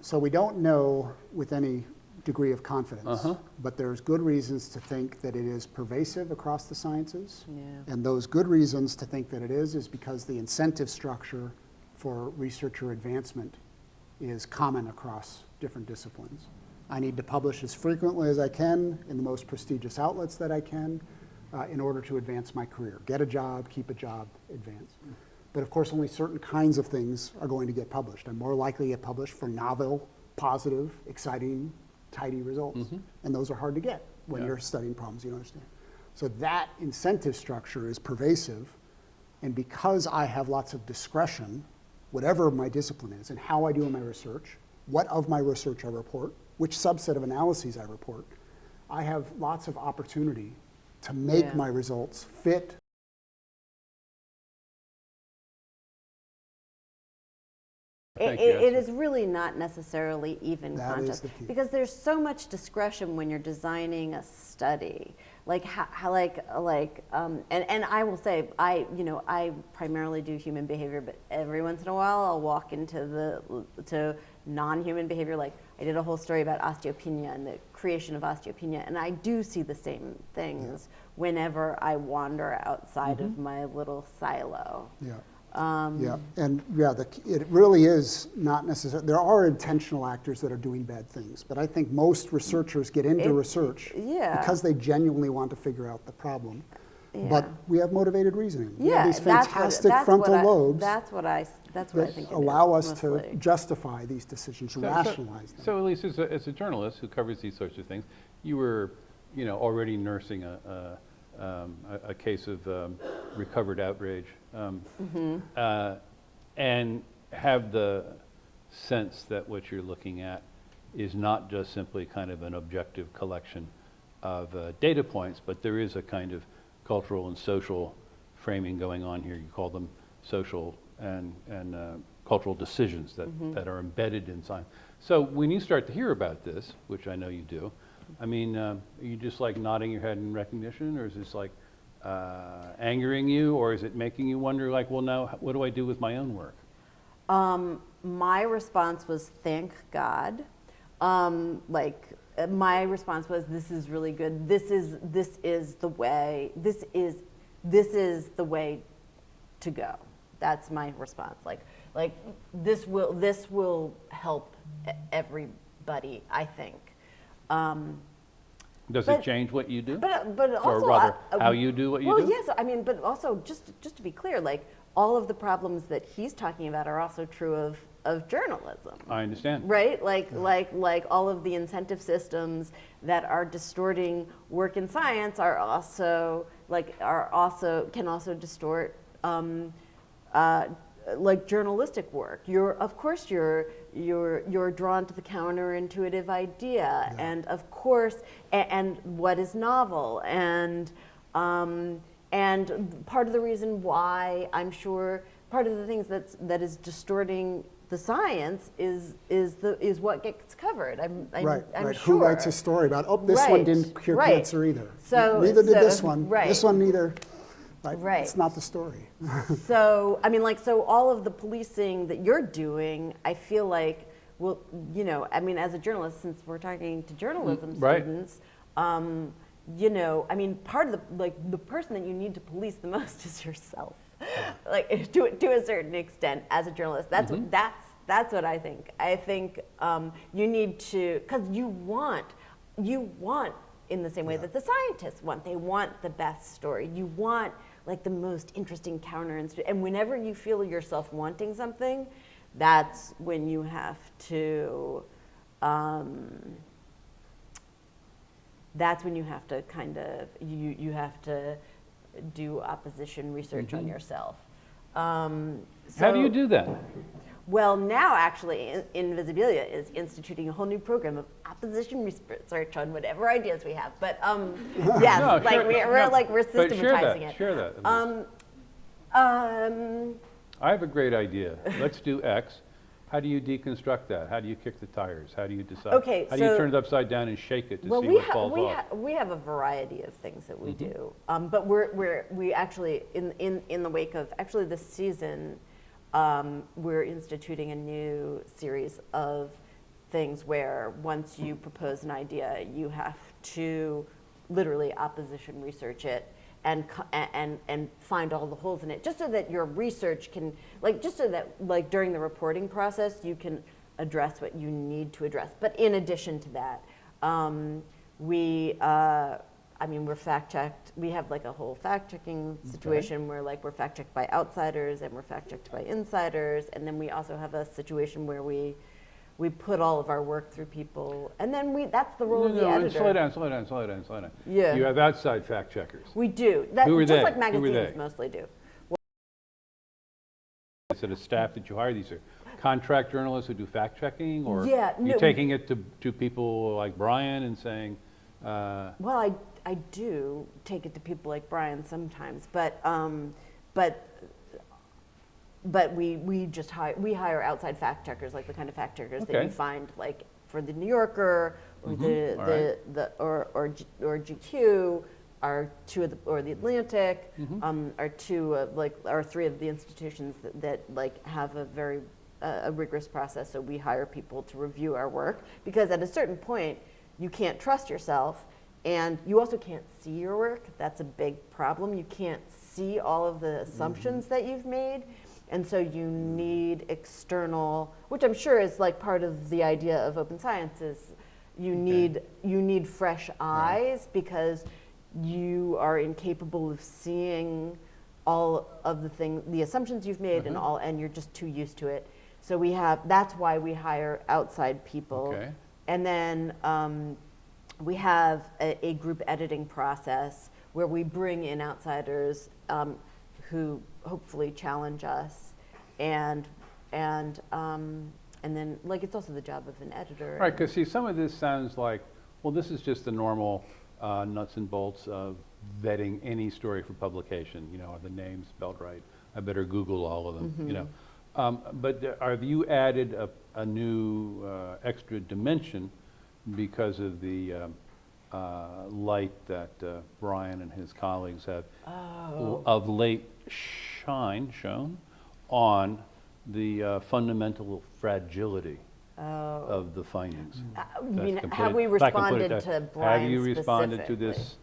So we don't know with any degree of confidence, but there's good reasons to think that it is pervasive across the sciences. Yeah. And those good reasons to think that it is because the incentive structure for researcher advancement is common across different disciplines. I need to publish as frequently as I can in the most prestigious outlets that I can in order to advance my career. Get a job, keep a job, advance. But of course, only certain kinds of things are going to get published. I'm more likely to get published for novel, positive, exciting, tidy results. And those are hard to get when you're studying problems you don't understand. So that incentive structure is pervasive. And because I have lots of discretion, whatever my discipline is and how I do my research, what of my research I report, which subset of analyses I report, I have lots of opportunity to make my results fit. It is really not necessarily even That conscious is the key. because there's so much discretion when you're designing a study. And I will say I primarily do human behavior, but every once in a while I'll walk into to non-human behavior. Like I did a whole story about osteopenia and the creation of osteopenia, and I do see the same things whenever I wander outside of my little silo. It really is not necessary. There are intentional actors that are doing bad things, but I think most researchers get into research because they genuinely want to figure out the problem. But we have motivated reasoning. We have these fantastic frontal lobes That's what I think it allow is, us mostly. to justify these decisions, rationalize them. So Elise, as a journalist who covers these sorts of things, you were, already nursing a case of recovered outrage, and have the sense that what you're looking at is not just simply kind of an objective collection of data points, but there is a kind of cultural and social framing going on here. You call them social and cultural decisions that are embedded in science. So when you start to hear about this, which I know you do, I mean, are you just like nodding your head in recognition, or is this like angering you, or is it making you wonder, like, well, now what do I do with my own work? My response was, thank God. My response was, this is really good. This is the way. This is the way to go. That's my response. Like this will help buddy, I think. Does But- it change what you do? But Or also, rather, how you do what you do? Well, yes, I mean, but also just to be clear, like all of the problems that he's talking about are also true of journalism. I understand. Right, like all of the incentive systems that are distorting work in science are also can also distort like journalistic work. Of course you're drawn to the counterintuitive idea, and of course and what is novel, and part of the reason why I'm sure part of the things that is distorting the science is what gets covered. I'm Right. sure. Who writes a story about, oh, this one Right, didn't cure right. cancer either. So- Neither did so- this one. right. This one neither. Right. Right. It's not the story. So, I mean, like, so all of the policing that you're doing, I feel like, well, you know, I mean, as a journalist, since we're talking to journalism Right. students, you know, I mean, part of the person that you need to police the most is yourself, like to a certain extent as a journalist. That's that's what I think. I think you need to, because you want in the same way that the scientists want. They want the best story. You want like the most interesting and whenever you feel yourself wanting something, that's when you have to kind of you have to do opposition research on yourself. How do you do that? Well, now actually, Invisibilia is instituting a whole new program of opposition research on whatever ideas we have. But yes, No, like sure, we're but systematizing it. Share that. I have a great idea. Let's do X. How do you deconstruct that? How do you kick the tires? How do you decide? Okay, how do you so- turn it upside down and shake it to Well, see what falls off? we have a variety of things that we do, but we actually in the wake of actually this season, we're instituting a new series of things where once you propose an idea, you have to literally opposition research it and find all the holes in it, just so that your research can, like, just so that like during the reporting process you can address what you need to address. But in addition to that, we're fact-checked. We have like a whole fact-checking situation where like we're fact-checked by outsiders and we're fact-checked by insiders, and then we also have a situation where we put all of our work through people, and then that's the role of the editor. Slow down. Yeah. You have outside fact checkers. We do. That, Who are just they? like Who are magazines they? mostly do. Is it a staff that you hire? These are contract journalists who do fact checking, or Yeah, you no. taking it to people like Brian and saying, Well, I do take it to people like Brian sometimes, but we just hire outside fact checkers, like the kind of fact checkers that Okay. you find like for the New Yorker or All right. or GQ, are two of the, or the Atlantic, are two of are three of the institutions that like have a very a rigorous process. So we hire people to review our work, because at a certain point you can't trust yourself, and you also can't see your work. That's a big problem. You can't see all of the assumptions that you've made. And so you need external, which I'm sure is like part of the idea of open science, is you need fresh eyes, because you are incapable of seeing all of the assumptions you've made and you're just too used to it. So that's why we hire outside people. Okay. And then we have a group editing process where we bring in outsiders who hopefully challenge us, and then like it's also the job of an editor. right, because see, some of this sounds like, well, this is just the normal nuts and bolts of vetting any story for publication. You know, are the names spelled right? I better Google all of them. You know, but have you added a new extra dimension because of the light that Brian and his colleagues have of late shown on the fundamental fragility of the findings? You mean, That's have we if I can put it responded that- to Brian Have you responded to specifically?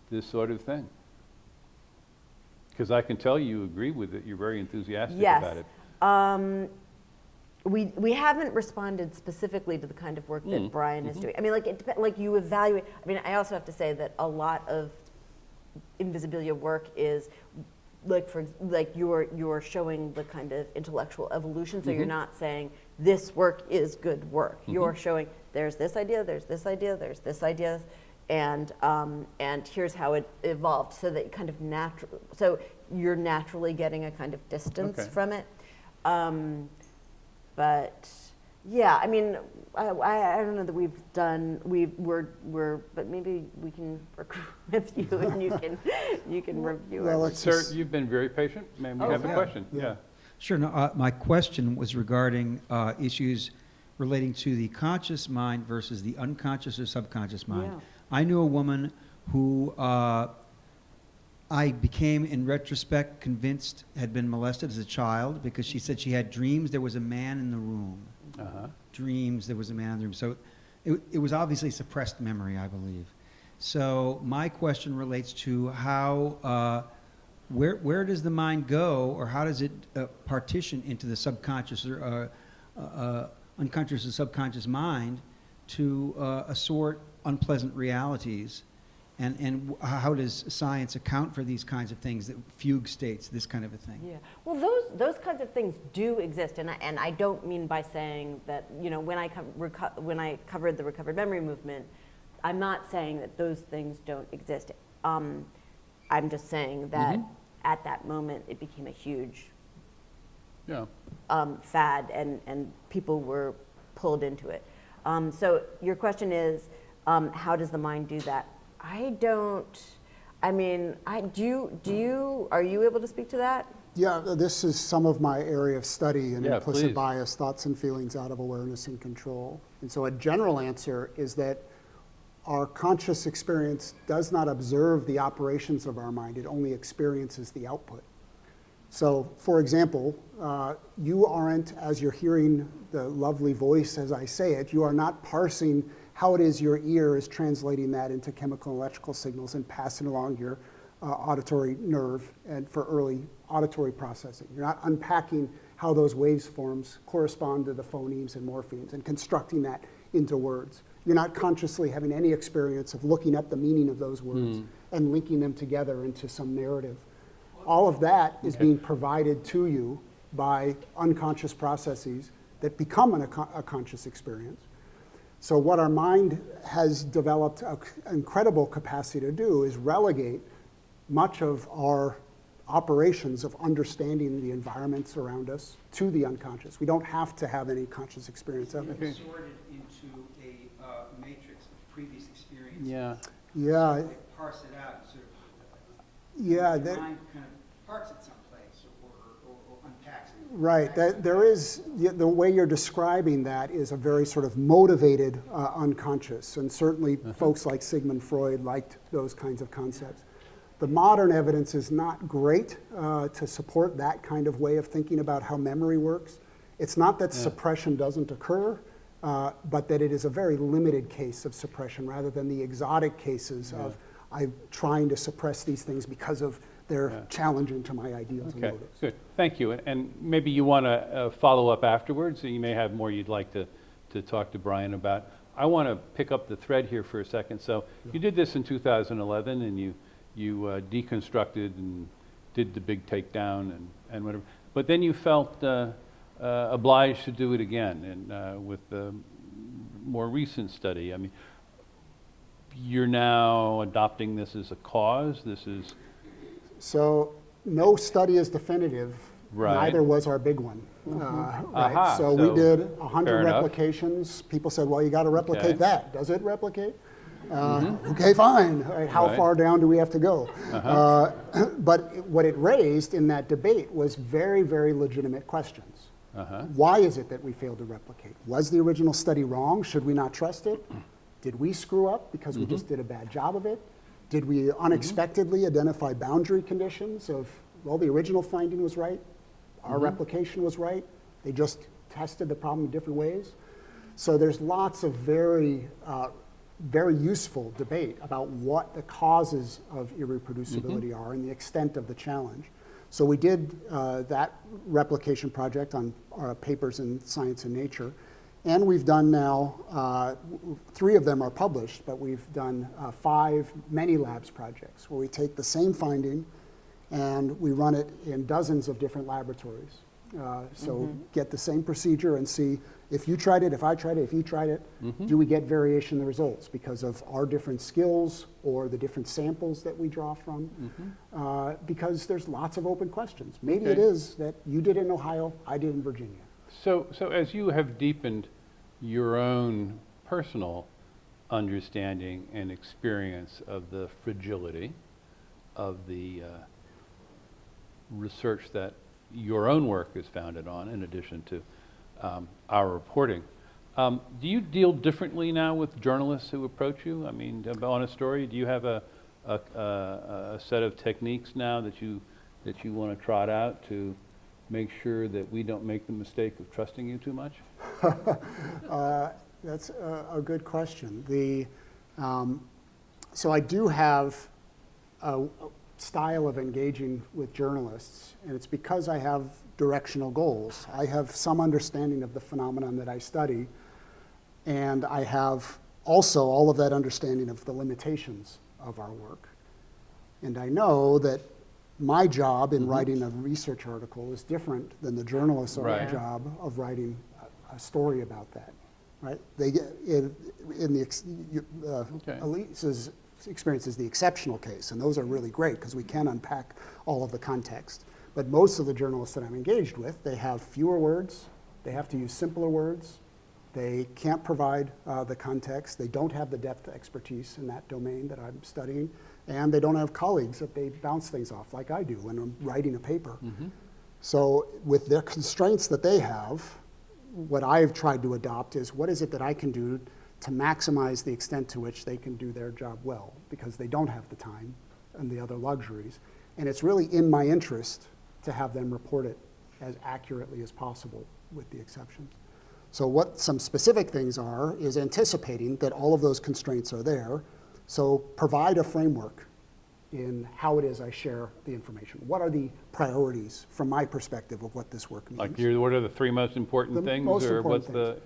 this sort of thing? Because I can tell you agree with it. You're very enthusiastic Yes. about it. we haven't responded specifically to the kind of work that Brian is doing. I mean, like you evaluate. I mean, I also have to say that a lot of invisibilia work is you're showing the kind of intellectual evolution. So you're not saying this work is good work. You're showing there's this idea, there's this idea, there's this idea, and here's how it evolved. So that kind of so you're naturally getting a kind of distance from it. But yeah, I mean, I don't know that but maybe we can work with you and you can review it. Sir, you've been very patient. May we have a question? Yeah. Sure. No, my question was regarding issues relating to the conscious mind versus the unconscious or subconscious mind. Yeah. I knew a woman who I became, in retrospect, convinced had been molested as a child because she said she had dreams there was a man in the room. Dreams there was a man in the room. So it was obviously suppressed memory, I believe. So my question relates to how, where does the mind go, or how does it partition into the subconscious or unconscious or subconscious mind to assort unpleasant realities? And how does science account for these kinds of things, that fugue states, this kind of a thing? Yeah. Well, those kinds of things do exist, and I don't mean by saying that, you know, when I covered the recovered memory movement, I'm not saying that those things don't exist. I'm just saying that at that moment it became a huge fad, and people were pulled into it. So your question is, how does the mind do that? Are you able to speak to that? Yeah, this is some of my area of study in implicit please. bias, thoughts and feelings out of awareness and control. And so a general answer is that our conscious experience does not observe the operations of our mind, it only experiences the output. So, for example, you aren't, as you're hearing the lovely voice as I say it, you are not parsing how it is your ear is translating that into chemical and electrical signals and passing along your auditory nerve and for early auditory processing. You're not unpacking how those waveforms correspond to the phonemes and morphemes and constructing that into words. You're not consciously having any experience of looking up the meaning of those words and linking them together into some narrative. All of that is being provided to you by unconscious processes that become a conscious experience. So what our mind has developed an incredible capacity to do is relegate much of our operations of understanding the environments around us to the unconscious. We don't have to have any conscious experience of it. It's sorted into a matrix of previous experience. Yeah. Yeah. They parse it out, sort of. Yeah. The mind kind of parks it someplace or unpacks it. Right. There is, the way you're describing that is a very sort of motivated unconscious, and certainly folks like Sigmund Freud liked those kinds of concepts. The modern evidence is not great to support that kind of way of thinking about how memory works. It's not that suppression doesn't occur, but that it is a very limited case of suppression rather than the exotic cases of I'm trying to suppress these things because of they're challenging to my ideals and Okay, motives. good. Thank you. And maybe you want to follow up afterwards, or you may have more you'd like to talk to Brian about. I want to pick up the thread here for a second. So you did this in 2011, and you deconstructed and did the big takedown and whatever. But then you felt obliged to do it again, and with the more recent study. I mean, you're now adopting this as a cause. This is... So no study is definitive. Right. Neither was our big one. Right. Aha, So so we did 100 fair enough. replications. People said, well, you got to replicate Okay. that. Does it replicate? Okay, fine. All right, how Right. far down do we have to go? But what it raised in that debate was very, very legitimate questions. Why is it that we failed to replicate? Was the original study wrong? Should we not trust it? Did we screw up because we just did a bad job of it? Did we unexpectedly identify boundary conditions of, well, the original finding was right, our replication was right, they just tested the problem in different ways? So there's lots of very useful debate about what the causes of irreproducibility are and the extent of the challenge. So we did that replication project on papers in Science and Nature. And we've done now, 3 of them are published, but we've done 5 many labs projects where we take the same finding and we run it in dozens of different laboratories. Get the same procedure and see if you tried it, if I tried it, if you tried it, do we get variation in the results because of our different skills or the different samples that we draw from? Because there's lots of open questions. Maybe it is that you did in Ohio, I did in Virginia. So as you have deepened your own personal understanding and experience of the fragility of the research that your own work is founded on, in addition to our reporting, do you deal differently now with journalists who approach you? I mean, on a story, do you have a set of techniques now that you want to trot out to make sure that we don't make the mistake of trusting you too much? That's a good question. So I do have a style of engaging with journalists, and it's because I have directional goals. I have some understanding of the phenomenon that I study, and I have also all of that understanding of the limitations of our work. And I know that my job in writing a research article is different than the journalist's job of writing a story about that, right? They get Alix's experience is the exceptional case, and those are really great because we can unpack all of the context. But most of the journalists that I'm engaged with, they have fewer words, they have to use simpler words, they can't provide the context, they don't have the depth expertise in that domain that I'm studying, and they don't have colleagues that they bounce things off like I do when I'm writing a paper. So with the constraints that they have, what I've tried to adopt is what is it that I can do to maximize the extent to which they can do their job well, because they don't have the time and the other luxuries. And it's really in my interest to have them report it as accurately as possible, with the exceptions. So what some specific things are is anticipating that all of those constraints are there. So provide a framework in how it is I share the information. What are the priorities from my perspective of what this work means? Like, what are the 3 most important things, most or important what's the?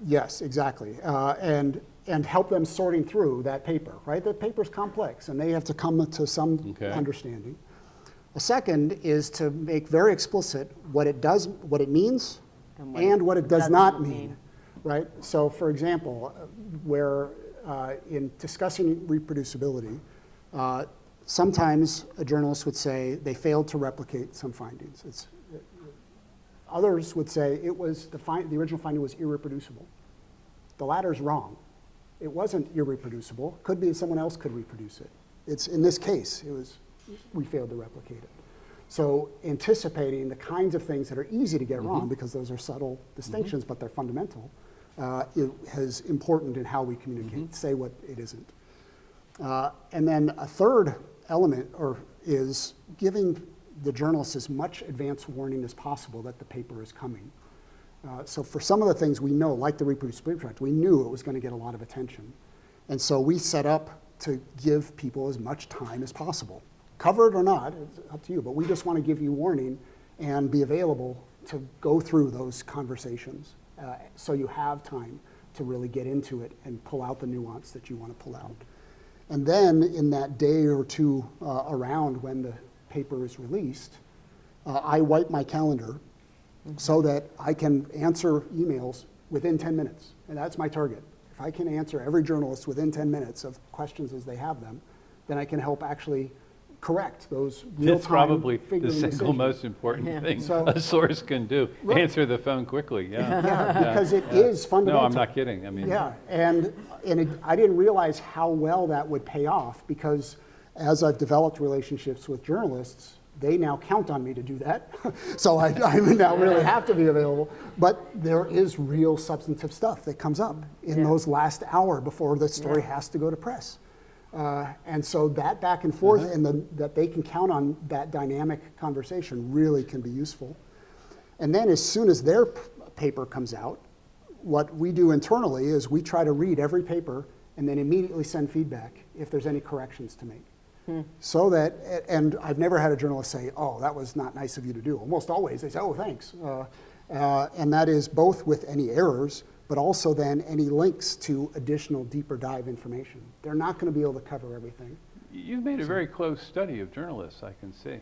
Yes, exactly. And help them sorting through that paper, right? The paper's complex, and they have to come to some understanding. A second is to make very explicit what it does, what it means, and what it does not mean, right? So, for example, where in discussing reproducibility, sometimes a journalist would say they failed to replicate some findings. Others would say it was the original finding was irreproducible. The latter is wrong. It wasn't irreproducible. Could be someone else could reproduce it. It's in this case, we failed to replicate it. So anticipating the kinds of things that are easy to get wrong, because those are subtle distinctions, but they're fundamental, is important in how we communicate, say what it isn't. And then a third element is giving the journalists as much advance warning as possible that the paper is coming. So for some of the things we know, like the reproducibility project, we knew it was going to get a lot of attention. And so we set up to give people as much time as possible. Cover it or not, it's up to you, but we just want to give you warning and be available to go through those conversations so you have time to really get into it and pull out the nuance that you want to pull out. And then in that day or two around when the paper is released, I wipe my calendar so that I can answer emails within 10 minutes. And that's my target. If I can answer every journalist within 10 minutes of questions as they have them, then I can help actually correct those real-time. It's probably the single decisions. most important thing So- a source can do. Answer the phone quickly. Yeah, because it is fundamental. No, I'm not kidding. I mean, Yeah, and I didn't realize how well that would pay off, because as I've developed relationships with journalists, they now count on me to do that. So I now really have to be available. But there is real substantive stuff that comes up in those last hour before the story has to go to press. And so that back and forth and that they can count on that dynamic conversation really can be useful. And then as soon as their paper comes out, what we do internally is we try to read every paper and then immediately send feedback if there's any corrections to make. So that, and I've never had a journalist say, oh, that was not nice of you to do. Almost always they say, oh, thanks. And that is both with any errors, but also then any links to additional deeper dive information. They're not going to be able to cover everything. You've made a very close study of journalists, I can see,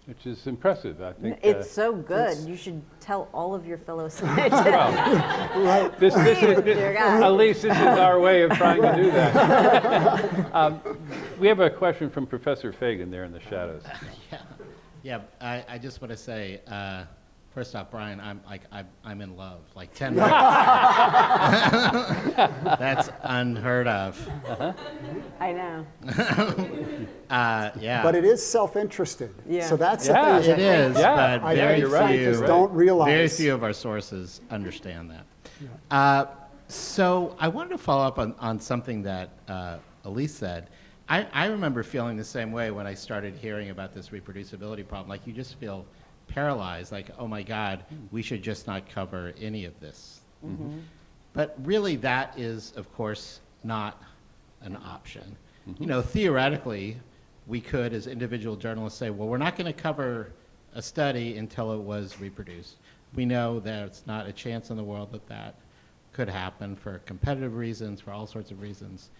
which is impressive, I think. It's so good. You should tell all of your fellow scientists. Well, this Dear God. at least this is our way of trying to do that. We have a question from Professor Fagan there in the shadows. Yeah, I just want to say, first off, Brian, I'm in love. Like 10 minutes. That's unheard of. I know. Yeah. But it is self-interested. Yeah. So that's Yeah. the thing. It is, Yeah. but I very think few scientists don't realize. Very few of our sources understand that. So I wanted to follow up on something that Alix said. I remember feeling the same way when I started hearing about this reproducibility problem. Like, you just feel paralyzed, like, oh my God, we should just not cover any of this. But really, that is, of course, not an option. You know, theoretically, we could, as individual journalists, say, well, we're not going to cover a study until it was reproduced. We know there's not a chance in the world that that could happen for competitive reasons, for all sorts of reasons.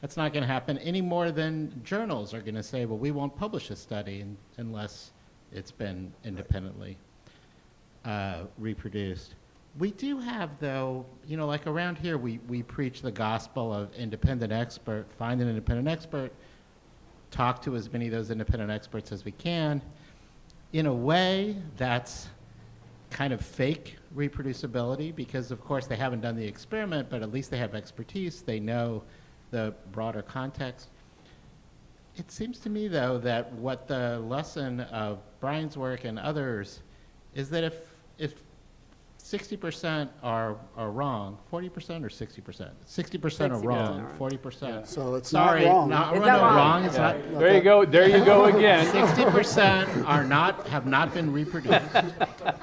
That's not going to happen any more than journals are going to say, well, we won't publish a study unless it's been independently reproduced. We do have, though, you know, like around here, we preach the gospel of independent expert, find an independent expert, talk to as many of those independent experts as we can. In a way, that's kind of fake reproducibility because, of course, they haven't done the experiment, but at least they have expertise. They know the broader context. It seems to me, though, that what the lesson of Brian's work and others is that if 60% are wrong, 40% or 60%? 60% are wrong, 40%. So it's Sorry, not wrong. not It's not wrong. It's Yeah. not. There you go. There you go again. 60% have not been reproduced.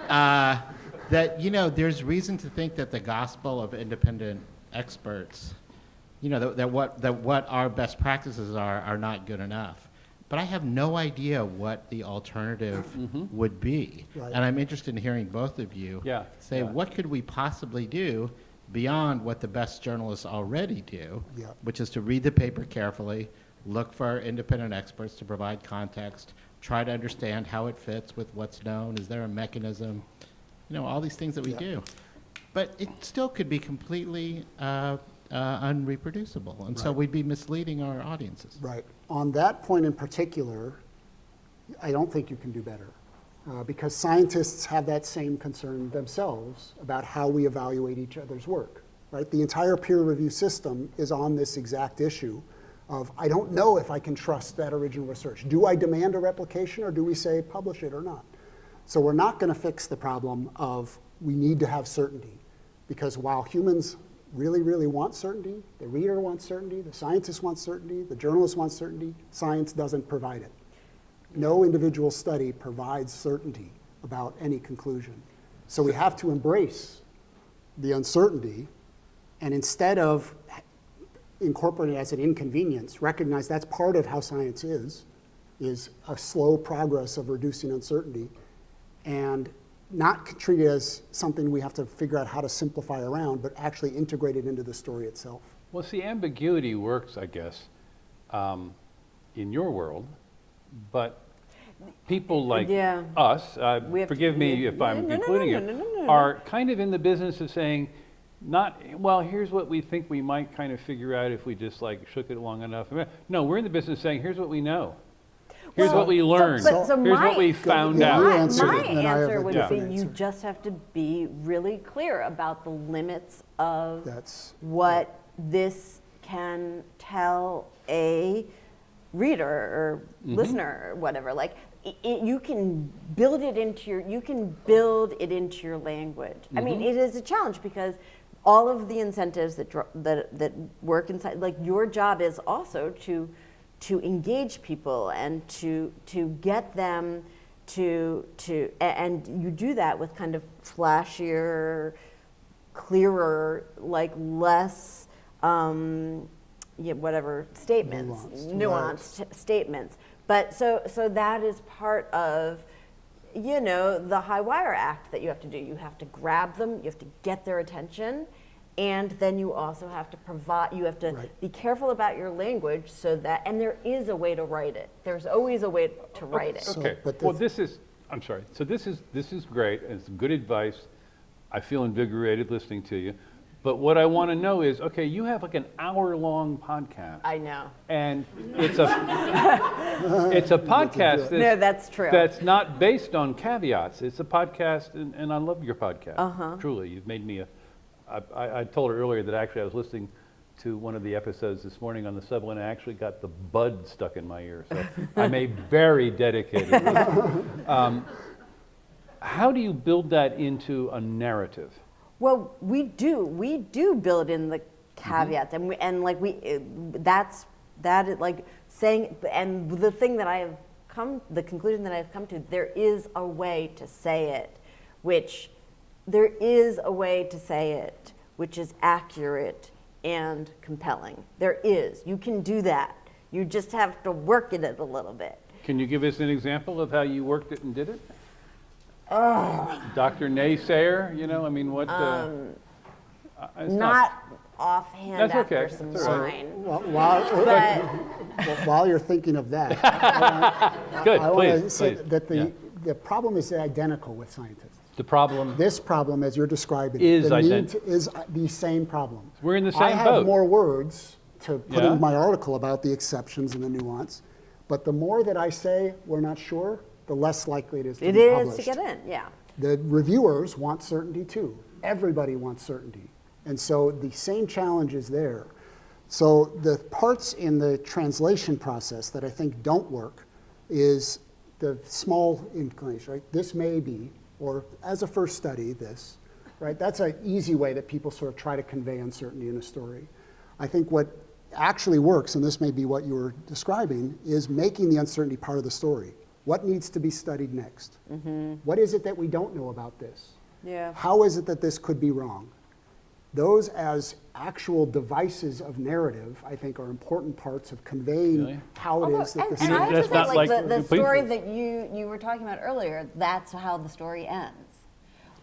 That, you know, there's reason to think that the gospel of independent experts, you know, that what our best practices are not good enough. But I have no idea what the alternative would be. Right. And I'm interested in hearing both of you say, what could we possibly do beyond what the best journalists already do, which is to read the paper carefully, look for independent experts to provide context, try to understand how it fits with what's known. Is there a mechanism? You know, all these things that we do. But it still could be completely unreproducible. And so we'd be misleading our audiences. Right. On that point in particular, I don't think you can do better because scientists have that same concern themselves about how we evaluate each other's work. Right? The entire peer review system is on this exact issue of, I don't know if I can trust that original research. Do I demand a replication or do we say publish it or not? So we're not going to fix the problem of we need to have certainty because while humans really, really want certainty, the reader wants certainty, the scientist wants certainty, the journalist wants certainty, science doesn't provide it. No individual study provides certainty about any conclusion. So we have to embrace the uncertainty and instead of incorporating it as an inconvenience, recognize that's part of how science is a slow progress of reducing uncertainty and not treat it as something we have to figure out how to simplify around, but actually integrate it into the story itself. Well, see, ambiguity works, I guess, in your world, but people like us, forgive me if I'm including you, are kind of in the business of saying, well, here's what we think we might kind of figure out if we just like shook it long enough. No, we're in the business of saying, here's what we know. Here's what we learned. Here's what we found out. My and I have answer a would different be you answer. just have to be really clear about the limits of That's what this can tell a reader or listener or whatever. Like you can build it into your language. I mean, it is a challenge because all of the incentives that work inside, like your job is also to engage people and to get them to and you do that with kind of flashier, clearer, like less whatever statements, Nuanced, nuanced statements. But so that is part of, the high wire act that you have to do. You have to grab them, you have to get their attention, and then you also have to provide, you have to be careful about your language so that, and there is a way to write it. There's always a way to write it. Okay, well, I'm sorry, so this is great, and it's good advice. I feel invigorated listening to you. But what I want to know is, okay, you have like an hour-long podcast. I know. And it's a podcast No, that's true. that's not based on caveats. It's a podcast, and I love your podcast. Truly, you've made me I told her earlier that actually I was listening to one of the episodes this morning on the subway, and I actually got the bud stuck in my ear. So I'm a very dedicated listener. How do you build that into a narrative? Well, we do build in the caveats, that's saying, and the thing that the conclusion that I've come to, there is a way to say it, which is accurate and compelling. There is. You can do that. You just have to work at it a little bit. Can you give us an example of how you worked it and did it? Dr. Naysayer, what? Not offhand That's okay. after some That's all right. wine. While you're thinking of that, Good, I want to please. say that the problem is identical with scientists. The problem This problem, as you're describing, Is the need ident- is the same problem. We're in the I same have boat. more words to put Yeah? in my article about the exceptions and the nuance, but the more that I say we're not sure, the less likely it is to It be is published. to get in, yeah. The reviewers want certainty too. Everybody wants certainty. And so the same challenge is there. So the parts in the translation process that I think don't work is the small inclination, right? This may be, or as a first study, this, right? That's an easy way that people sort of try to convey uncertainty in a story. I think what actually works, and this may be what you were describing, is making the uncertainty part of the story. What needs to be studied next? What is it that we don't know about this? Yeah. How is it that this could be wrong? Those as actual devices of narrative, I think, are important parts of conveying Really? how it is that And the I have That's to say, not like, like the complete- story that you were talking about earlier, that's how the story ends.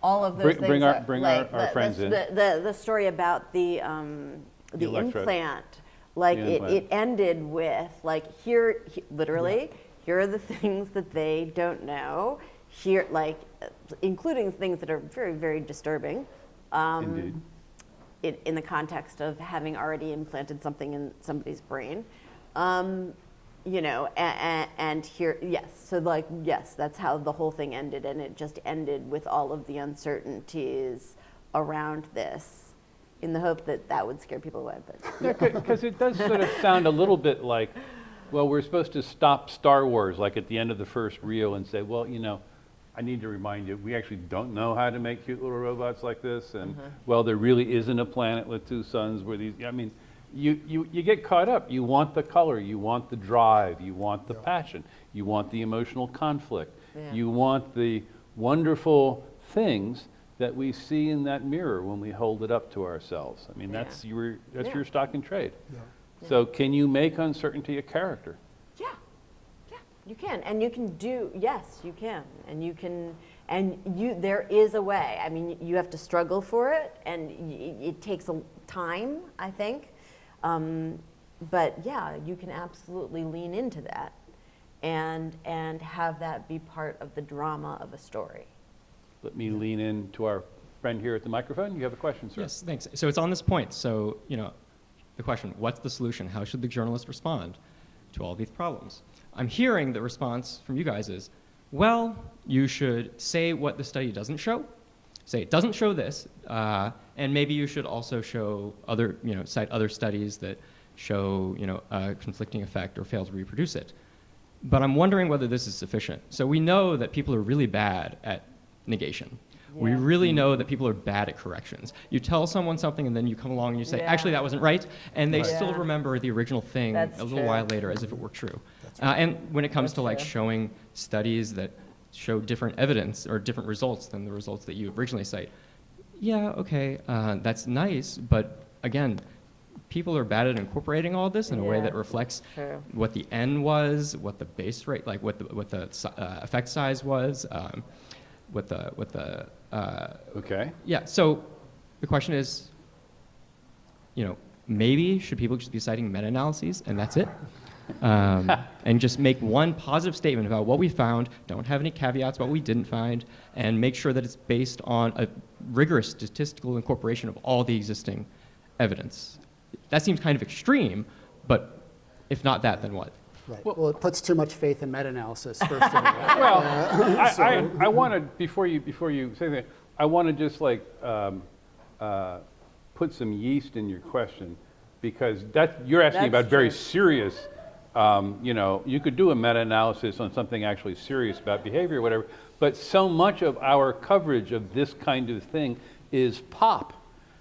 All of those Bring things our- are, bring like, our friends in. The story about the electrode. implant, like The implant. it ended with like literally, here are the things that they don't know. Here, like, including things that are very, very disturbing. Indeed. In the context of having already implanted something in somebody's brain. And here, yes, so like, yes, that's how the whole thing ended, and it just ended with all of the uncertainties around this, in the hope that that would scare people away. But Because it does sort of sound a little bit like, well, we're supposed to stop Star Wars, like at the end of the first reel, and say, well, I need to remind you, we actually don't know how to make cute little robots like this, and well, there really isn't a planet with two suns where these. I mean, you get caught up. You want the color, you want the drive, you want the passion, you want the emotional conflict, you want the wonderful things that we see in that mirror when we hold it up to ourselves. I mean, that's your stock in trade. So, can you make uncertainty a character? you can, and you can do, yes, you can, and you can, there is a way. I mean, you have to struggle for it, and it takes a time, I think. But yeah, you can absolutely lean into that and have that be part of the drama of a story. Let me lean in to our friend here at the microphone. You have a question, sir? Yes, thanks. So it's on this point. So, the question, what's the solution? How should the journalist respond to all these problems? I'm hearing the response from you guys is, well, you should say what the study doesn't show. Say it doesn't show this, and maybe you should also show other, cite other studies that show, a conflicting effect or fail to reproduce it. But I'm wondering whether this is sufficient. So we know that people are really bad at negation. We really know that people are bad at corrections. You tell someone something and then you come along and you say, actually that wasn't right, and they still remember the original thing That's a little true. while later as if it were true. And when it comes to like true. showing studies that show different evidence or different results than the results that you originally cite, okay, that's nice, but again, people are bad at incorporating all this in a way Yeah, that reflects true. what the N was, what the base rate, like what the effect size was, Okay. yeah. So the question is, maybe should people just be citing meta-analyses and that's it? And just make one positive statement about what we found, don't have any caveats about what we didn't find, and make sure that it's based on a rigorous statistical incorporation of all the existing evidence. That seems kind of extreme, but if not that, then what? Right. Well, it puts too much faith in meta-analysis, first of all. Well, I want to, before you say that, I want to just put some yeast in your question, because you're asking That's about very true. serious, you could do a meta-analysis on something actually serious about behavior or whatever, but so much of our coverage of this kind of thing is pop.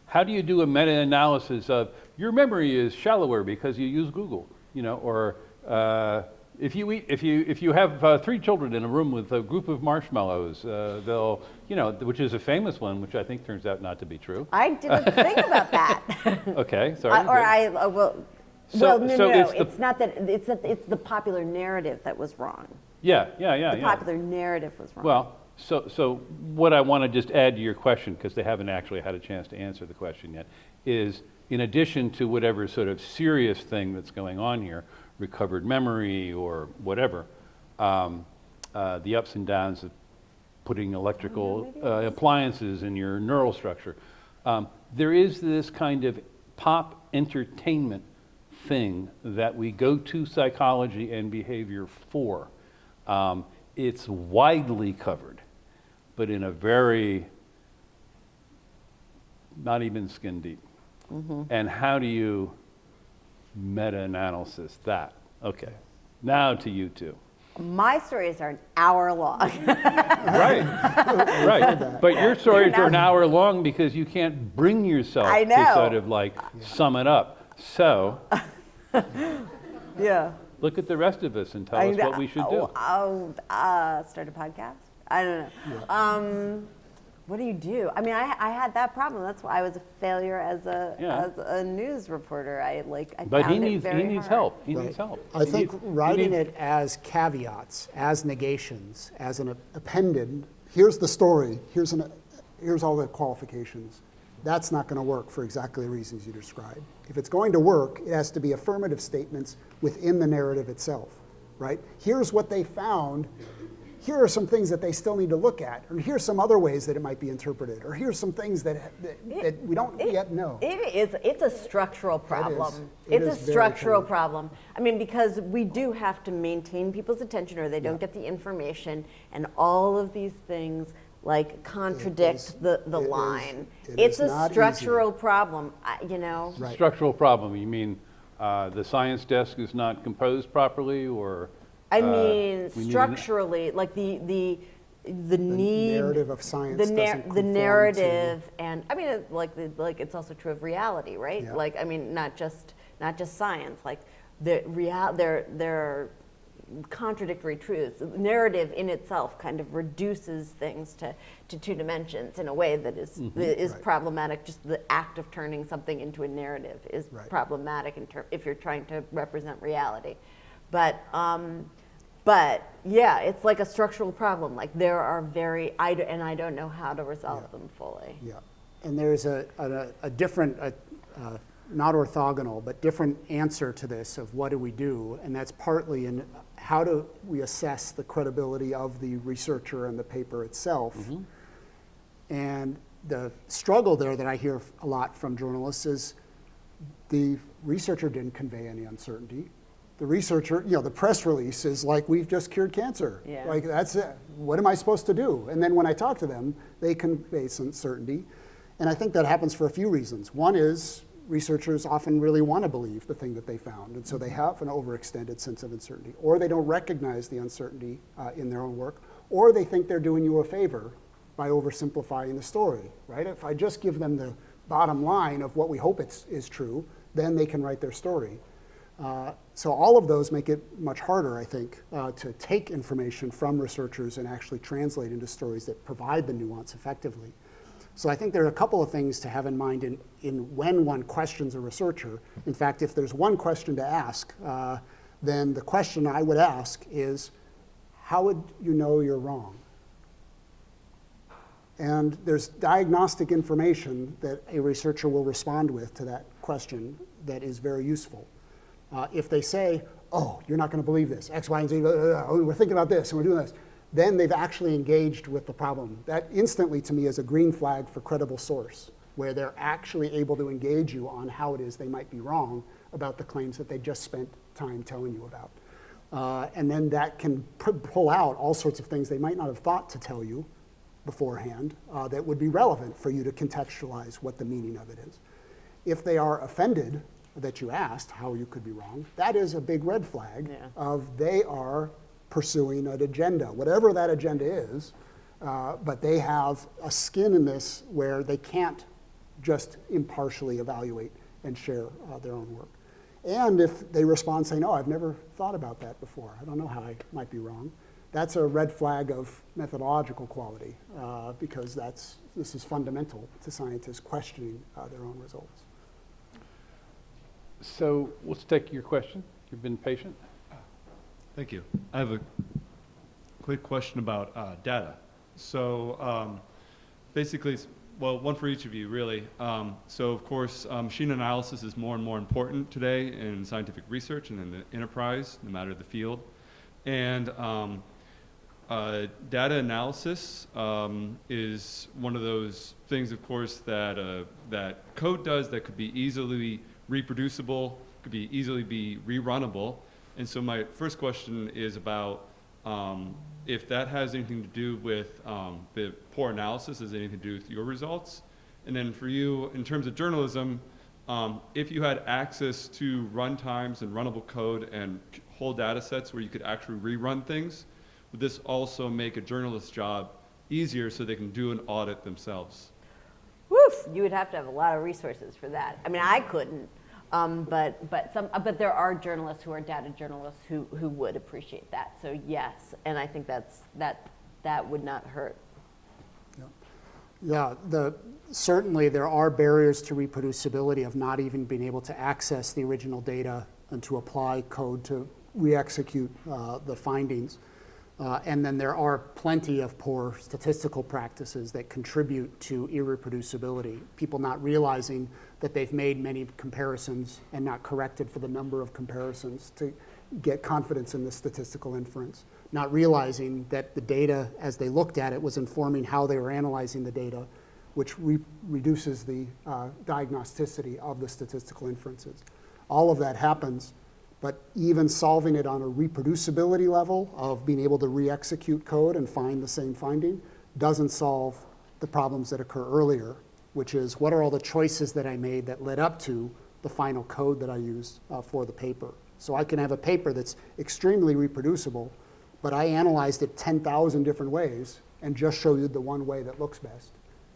How do you do a meta-analysis of your memory is shallower because you use Google, or if you have 3 children in a room with a group of marshmallows, they'll, which is a famous one, which I think turns out not to be true. I didn't think about that. Okay, sorry. It's not that. It's the popular narrative that was wrong. Yeah. The popular narrative was wrong. Well, so what I want to just add to your question, because they haven't actually had a chance to answer the question yet, is in addition to whatever sort of serious thing that's going on here, recovered memory or whatever, the ups and downs of putting electrical appliances in your neural structure, there is this kind of pop entertainment thing that we go to psychology and behavior for. It's widely covered, but in a very, not even skin deep. And how do you meta-analysis that? Okay, now to you two. My stories are an hour long. Right. But your stories are an hour long because you can't bring yourself I know. to sort of sum it up. So, Yeah. look at the rest of us and tell us what we should do. Start a podcast? I don't know. What do you do? I mean, I had that problem. That's why I was a failure as a news reporter. But he found it needs very help. hard. He needs help. I think writing it as caveats, as negations, as an appended, here's the story, here's all the qualifications, that's not going to work for exactly the reasons you described. If it's going to work, it has to be affirmative statements within the narrative itself, right? Here's what they found. Here are some things that they still need to look at, or here's some other ways that it might be interpreted, or here's some things that we don't yet know. It's a structural problem. It It's is a very structural common. problem. I mean, because we do have to maintain people's attention or they don't get the information, and all of these things contradict the line. It's a not structural problem, Right. Structural problem, you mean the science desk is not composed properly, or? I mean, we need structurally, the need, narrative of science doesn't the conform narrative, and I mean, it's also true of reality, right? Yeah. I mean, not just science. There are contradictory truths. The narrative in itself kind of reduces things to 2 dimensions in a way that is Right. problematic. Just the act of turning something into a narrative is Right. problematic if you're trying to represent reality. But yeah, it's like a structural problem. There are and I don't know how to resolve them fully. Yeah, and there's a different, not orthogonal, but different answer to this of what do we do, and that's partly in how do we assess the credibility of the researcher and the paper itself. And the struggle there that I hear a lot from journalists is the researcher didn't convey any uncertainty. The researcher, the press release is we've just cured cancer. Yeah. That's it. What am I supposed to do? And then when I talk to them, they convey some certainty. And I think that happens for a few reasons. One is researchers often really want to believe the thing that they found. And so they have an overextended sense of uncertainty. Or they don't recognize the uncertainty in their own work. Or they think they're doing you a favor by oversimplifying the story, right? If I just give them the bottom line of what we hope is true, then they can write their story. So all of those make it much harder, I think, to take information from researchers and actually translate into stories that provide the nuance effectively. So I think there are a couple of things to have in mind in when one questions a researcher. In fact, if there's one question to ask, then the question I would ask is, how would you know you're wrong? And there's diagnostic information that a researcher will respond with to that question that is very useful. If they say, oh, you're not going to believe this, X, Y, and Z, we're thinking about this and we're doing this, then they've actually engaged with the problem. That instantly, to me, is a green flag for credible source, where they're actually able to engage you on how it is they might be wrong about the claims that they just spent time telling you about. And then that can pull out all sorts of things they might not have thought to tell you beforehand that would be relevant for you to contextualize what the meaning of it is. If they are offended that you asked how you could be wrong, that is a big red flag of they are pursuing an agenda, whatever that agenda is, but they have a skin in this where they can't just impartially evaluate and share their own work. And if they respond saying, oh, I've never thought about that before, I don't know how I might be wrong, that's a red flag of methodological quality, because this is fundamental to scientists questioning their own results. So let's take your question. You've been patient. Thank you. I have a quick question about data. So basically, well, one for each of you, really. So of course, machine analysis is more and more important today in scientific research and in the enterprise, no matter the field. And data analysis is one of those things, of course, that that code does that could be easily reproducible, could be easily be rerunnable. And so my first question is about if that has anything to do with the poor analysis, has anything to do with your results? And then for you, in terms of journalism, if you had access to runtimes and runnable code and whole data sets where you could actually rerun things, would this also make a journalist's job easier so they can do an audit themselves? Woof! You would have to have a lot of resources for that. I mean, I couldn't. But there are journalists who are data journalists who would appreciate that. So yes, and I think that would not hurt. Yeah, certainly there are barriers to reproducibility of not even being able to access the original data and to apply code to re-execute the findings. And then there are plenty of poor statistical practices that contribute to irreproducibility. People not realizing that they've made many comparisons and not corrected for the number of comparisons to get confidence in the statistical inference. Not realizing that the data, as they looked at it, was informing how they were analyzing the data, which reduces the diagnosticity of the statistical inferences. All of that happens. But even solving it on a reproducibility level of being able to re-execute code and find the same finding doesn't solve the problems that occur earlier, which is what are all the choices that I made that led up to the final code that I used for the paper. So I can have a paper that's extremely reproducible, but I analyzed it 10,000 different ways and just showed you the one way that looks best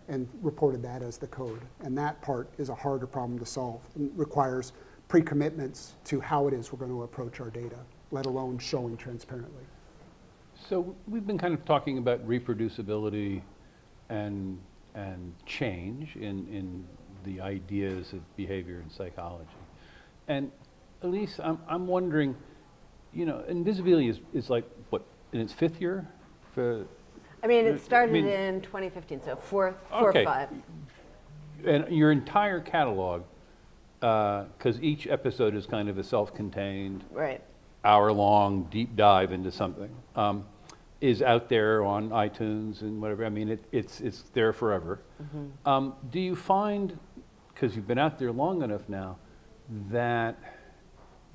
and reported that as the code. And that part is a harder problem to solve and requires pre-commitments to how it is we're going to approach our data, let alone showing transparently. So we've been kind of talking about reproducibility and change in the ideas of behavior and psychology. And Alix, I'm wondering, invisibility is like, what, in its fifth year? I mean, it started in 2015, so four or five. And your entire catalog, because each episode is kind of a self-contained, hour-long deep dive into something, is out there on iTunes and whatever. I mean, it's there forever. Mm-hmm. Do you find, because you've been out there long enough now, that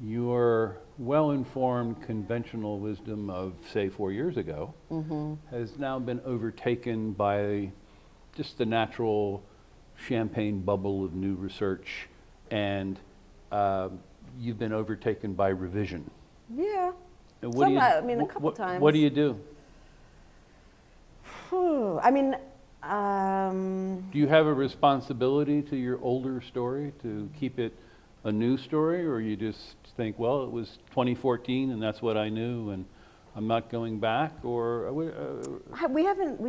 your well-informed conventional wisdom of, say, 4 years ago has now been overtaken by just the natural champagne bubble of new research, and you've been overtaken by revision? Yeah. And what do you, I mean, a couple times. What do you do? I mean, do you have a responsibility to your older story to keep it a new story, or you just think, well, it was 2014 and that's what I knew and I'm not going back? Or we haven't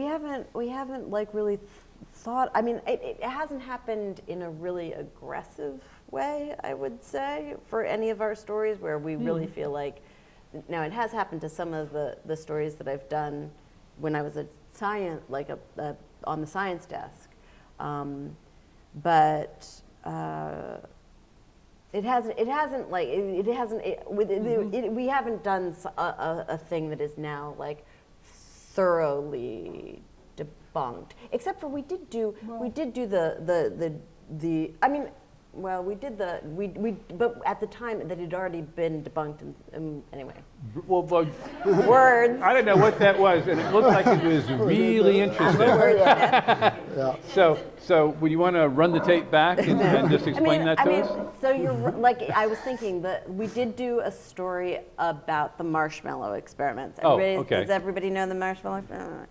like really thought, I mean, it hasn't happened in a really aggressive way, I would say, for any of our stories where we really feel like, now it has happened to some of the stories that I've done when I was a science, like on the science desk. But we haven't done a thing that is now like thoroughly debunked, except for we did do the I mean, well, we did but at the time that had already been debunked, and anyway. Well, but Words. I don't know what that was, and it looked like it was really interesting. Yeah. So would you want to run the tape back and just explain that to us? So you're like, I was thinking that we did do a story about the marshmallow experiments. Okay. Does everybody know the marshmallow experiment?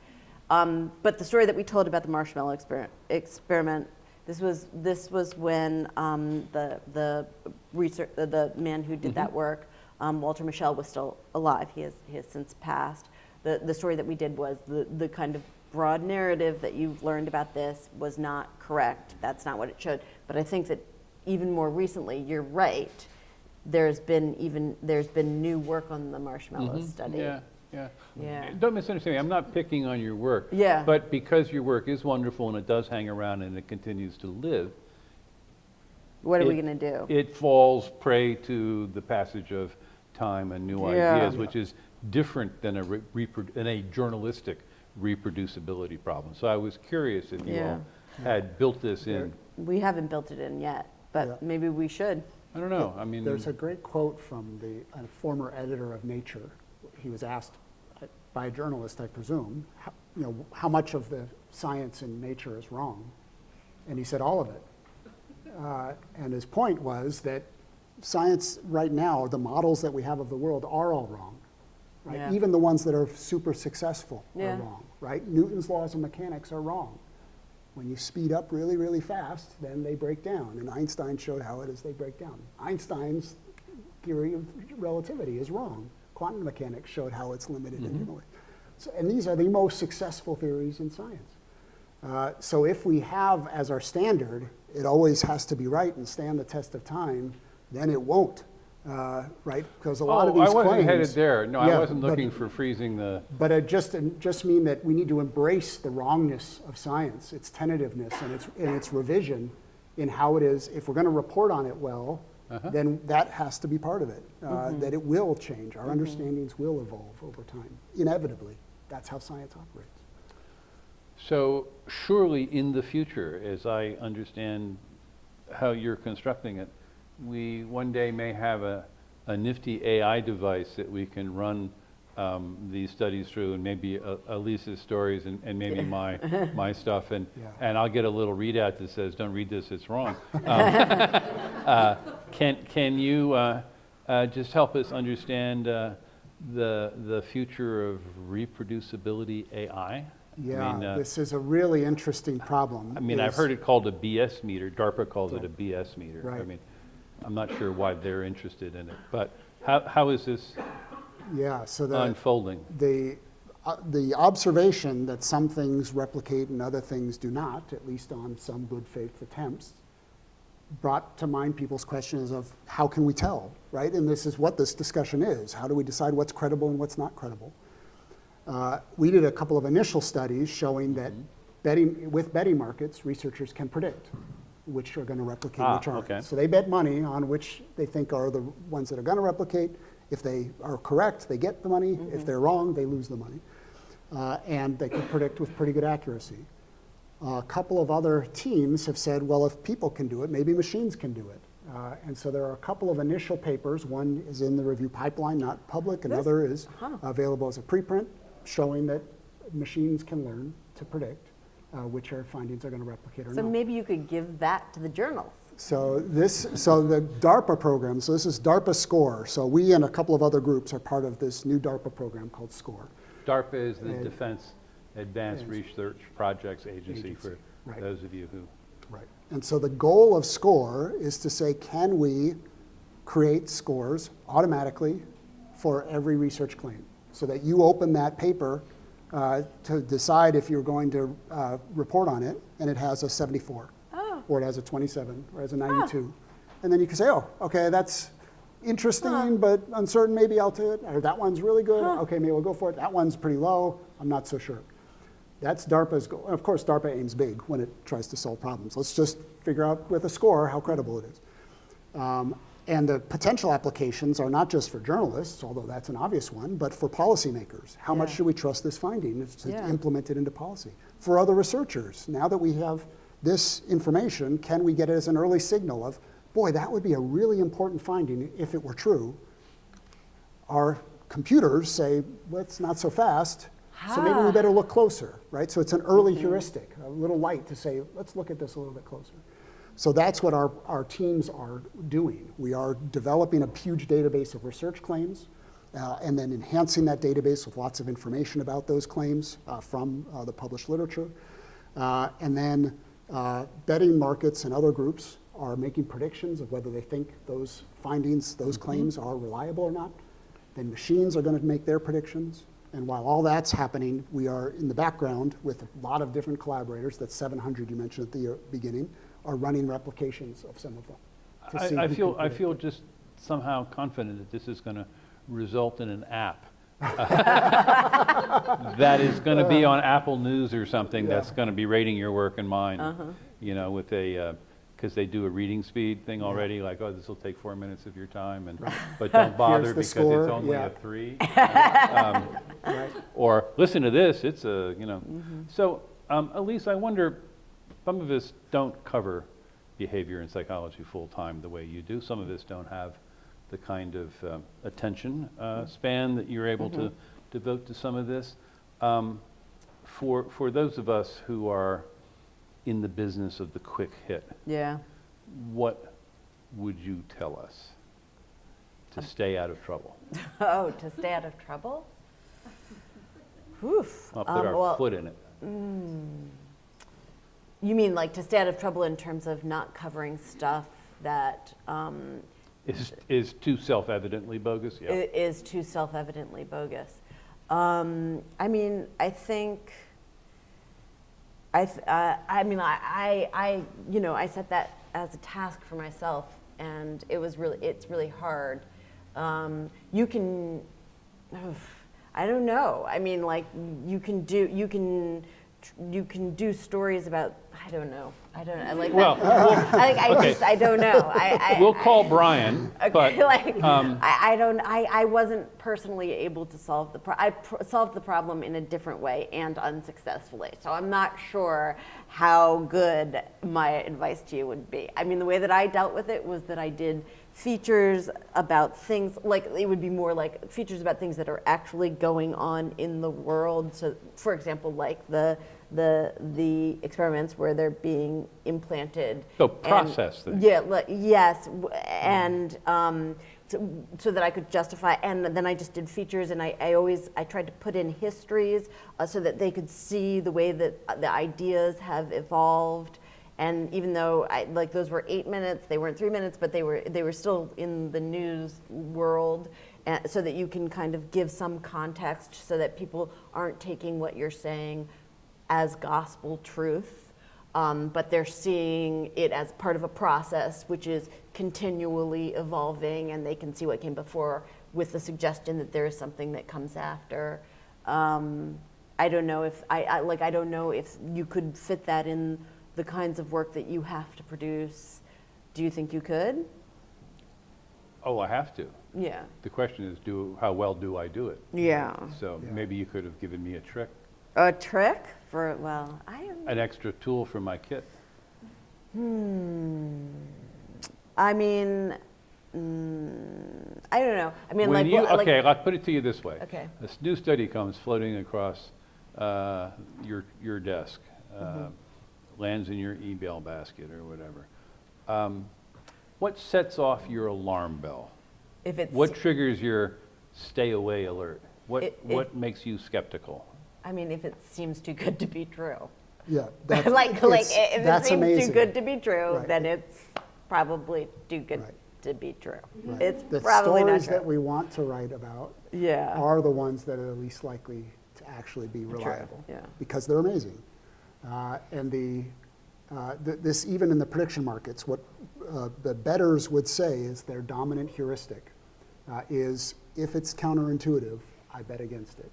But the story that we told about the marshmallow experiment, this was when the man who did that work, Walter Mischel, was still alive. He has since passed. The story that we did was the kind of broad narrative that you've learned about this was not correct. That's not what it showed. But I think that even more recently, you're right. There's been new work on the marshmallow study. Yeah. Don't misunderstand me. I'm not picking on your work. Yeah. But because your work is wonderful and it does hang around and it continues to live, What are we going to do? it falls prey to the passage of time and new ideas, which is different than a journalistic reproducibility problem. So I was curious if you all had built this in. We haven't built it in yet, but maybe we should. I don't know. I mean, There's a great quote from a former editor of Nature. He was asked by a journalist, I presume, how much of the science in Nature is wrong, and he said all of it. And his point was that science right now, the models that we have of the world are all wrong. Right? Yeah. Even the ones that are super successful are Yeah. wrong. Right? Newton's laws of mechanics are wrong. When you speed up really, really fast, then they break down. And Einstein showed how it is they break down. Einstein's theory of relativity is wrong. Quantum mechanics showed how it's limited and and these are the most successful theories in science. So if we have as our standard, it always has to be right and stand the test of time, then it won't, right? Because a lot of these I wasn't claims, headed there. No, Yeah, I wasn't but- looking for freezing the. But it just mean that we need to embrace the wrongness of science, its tentativeness and its revision in how it is. If we're going to report on it well, then that has to be part of it, that it will change. Our understandings will evolve over time, inevitably. That's how science operates. So surely in the future, as I understand how you're constructing it, we one day may have a nifty AI device that we can run these studies through, and maybe Elisa's stories and maybe my stuff, and I'll get a little readout that says, "Don't read this; it's wrong." Can you just help us understand the future of reproducibility AI? Yeah, I mean, this is a really interesting problem. I mean, I've heard it called a BS meter. DARPA calls it a BS meter. Right. I mean, I'm not sure why they're interested in it, but how is this so unfolding? the observation that some things replicate and other things do not, at least on some good faith attempts, brought to mind people's questions of how can we tell, right? And this is what this discussion is. How do we decide what's credible and what's not credible? We did a couple of initial studies showing that with betting markets, researchers can predict which are going to replicate which aren't. Okay. So they bet money on which they think are the ones that are going to replicate. If they are correct, they get the money. If they're wrong, they lose the money. And they can predict with pretty good accuracy. A couple of other teams have said, well, if people can do it, maybe machines can do it. And so there are a couple of initial papers. One is in the review pipeline, not public. Another is available as a preprint, showing that machines can learn to predict which our findings are going to replicate or not. So maybe you could give that to the journals. So the DARPA program, so this is DARPA SCORE. So we and a couple of other groups are part of this new DARPA program called SCORE. DARPA is the Defense Advanced Research Projects Agency, for right. those of you who. Right. And so the goal of SCORE is to say, can we create scores automatically for every research claim? So that you open that paper to decide if you're going to report on it, and it has a 74, or it has a 27, or it has a 92. And then you can say, oh, okay, that's interesting, but uncertain, maybe I'll do it. Or that one's really good, okay, maybe we'll go for it. That one's pretty low, I'm not so sure. That's DARPA's goal. Of course, DARPA aims big when it tries to solve problems. Let's just figure out with a score how credible it is. And the potential applications are not just for journalists, although that's an obvious one, but for policymakers. How much should we trust this finding to implement it into policy? For other researchers, now that we have this information, can we get it as an early signal of, boy, that would be a really important finding if it were true. Our computers say, well, it's not so fast, so maybe we better look closer, right? So it's an early heuristic, a little light to say, let's look at this a little bit closer. So that's what our teams are doing. We are developing a huge database of research claims and then enhancing that database with lots of information about those claims from the published literature. And then betting markets and other groups are making predictions of whether they think those findings, those claims are reliable or not. Then machines are going to make their predictions. And while all that's happening, we are in the background with a lot of different collaborators, that's 700 you mentioned at the beginning, are running replications of some of them. I feel just somehow confident that this is going to result in an app that is going to be on Apple News or something that's going to be rating your work and mine, you know, with a, because they do a reading speed thing already, like, oh, this will take 4 minutes of your time, and but don't bother because score. it's only a 3. Or listen to this, it's a, you know. So, Alix, I wonder, some of us don't cover behavior and psychology full time the way you do. Some of us don't have the kind of attention span that you're able to devote to some of this. For those of us who are in the business of the quick hit, what would you tell us to stay out of trouble? Oh, to stay out of trouble? Oof. I'll put our foot in it. You mean like to stay out of trouble in terms of not covering stuff that is too self-evidently bogus? Yeah. Is too self-evidently bogus. I mean, I think. I mean, you know, I set that as a task for myself, and it's really hard. You can, I don't know. I mean, like you can do stories about, I don't know. I like well, that. I don't know. We'll call Brian. Okay, but, like, I wasn't personally able to solve the solved the problem in a different way and unsuccessfully. So I'm not sure how good my advice to you would be. I mean, the way that I dealt with it was that I did features about things, like it would be more like features about things that are actually going on in the world. So, for example, like the experiments where they're being implanted. So process things. Yeah, yes, and so that I could justify. And then I just did features, and I tried to put in histories so that they could see the way that the ideas have evolved. And even though like those were 8 minutes, they weren't 3 minutes, but they were still in the news world, so that you can kind of give some context, so that people aren't taking what you're saying as gospel truth, but they're seeing it as part of a process which is continually evolving, and they can see what came before with the suggestion that there is something that comes after. I don't know if I don't know if you could fit that in the kinds of work that you have to produce. Do you think you could? Oh, I have to. Yeah. The question is, how well do I do it? Yeah. So maybe you could have given me a trick. A trick for, well, an extra tool for my kit. I mean, I don't know. I mean, okay, I'll put it to you this way. Okay. This new study comes floating across your desk, lands in your email basket or whatever. What sets off your alarm bell? What triggers your stay away alert? What makes you skeptical? I mean, if it seems too good to be true. Yeah, if it seems amazing. too good to be true, Right. then it's probably too good Right. to be true. Right. It's the probably not stories true. that we want to write about Yeah. are the ones that are the least likely to actually be reliable. yeah. Because they're amazing. This, even in the prediction markets, what the bettors would say is their dominant heuristic is, if it's counterintuitive, I bet against it.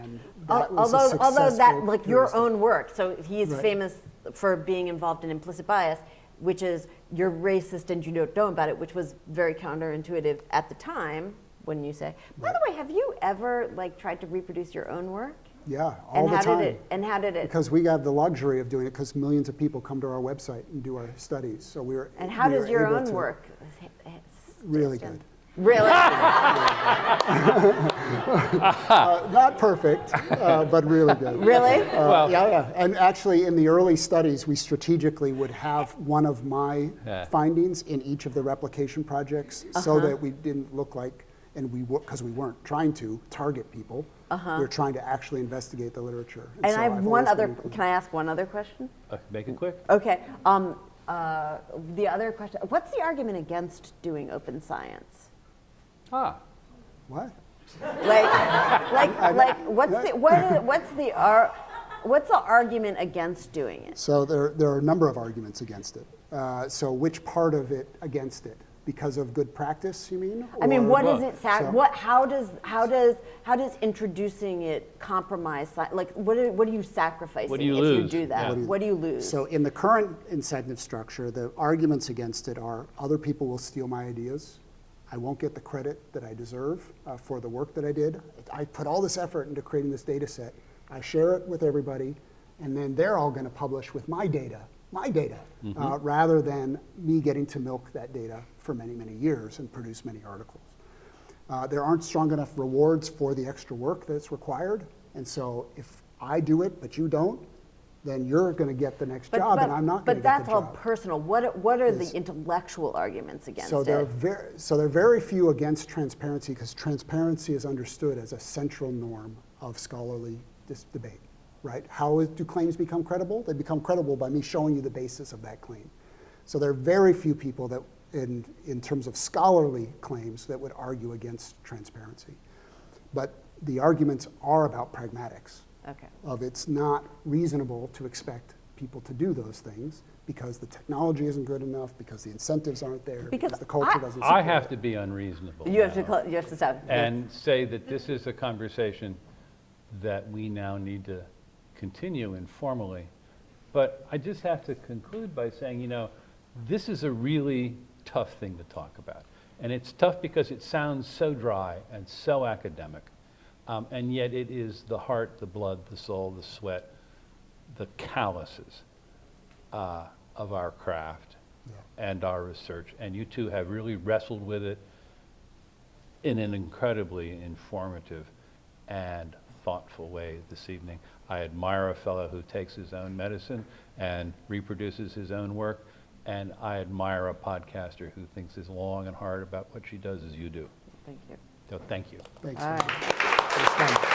And that was a although that, successful like your heuristic. own work, so he's Right. famous for being involved in implicit bias, which is you're racist and you don't know about it, which was very counterintuitive at the time, wouldn't you say? By the way, have you ever like tried to reproduce your own work? Yeah, all the time. How did it? Because we have the luxury of doing it because millions of people come to our website and do our studies. So we were. And how we does were your able own to- work? Really stand? good. Really? Not perfect, but really good. Really? Yeah. And actually, in the early studies, we strategically would have one of my findings in each of the replication projects so that we didn't look like, and because we weren't trying to target people, we were trying to actually investigate the literature. And so I have I've one always other, been included. can I ask one other question? Make it quick. Okay. The other question, what's the argument against doing open science? What? What's the argument against doing it? So there are a number of arguments against it. So which part of it against it? Because of good practice, you mean? I mean, Or- what is it? So- How does introducing it compromise? Like, what are you sacrificing What do you if lose? you do that? Yeah. What do you lose? So in the current incentive structure, the arguments against it are other people will steal my ideas. I won't get the credit that I deserve for the work that I did. I put all this effort into creating this data set. I share it with everybody, and then they're all going to publish with my data, rather than me getting to milk that data for many, many years and produce many articles. There aren't strong enough rewards for the extra work that's required, and so if I do it but you don't, then you're going to get the next job, and I'm not going to get the job. But that's all personal. What are the intellectual arguments against So there it? are very few against transparency because transparency is understood as a central norm of scholarly debate, right? How do claims become credible? They become credible by me showing you the basis of that claim. So there are very few people that, in terms of scholarly claims, that would argue against transparency. But the arguments are about pragmatics. Okay. Of it's not reasonable to expect people to do those things because the technology isn't good enough, because the incentives aren't there, Because because the culture doesn't support I have it. to be unreasonable. You have now to stop. and say that this is a conversation that we now need to continue informally. But I just have to conclude by saying, this is a really tough thing to talk about. And it's tough because it sounds so dry and so academic. And yet it is the heart, the blood, the soul, the sweat, the calluses of our craft and our research. And you two have really wrestled with it in an incredibly informative and thoughtful way this evening. I admire a fellow who takes his own medicine and reproduces his own work. And I admire a podcaster who thinks as long and hard about what she does as you do. Thank you. So thank you. Thanks. All right. It's fun.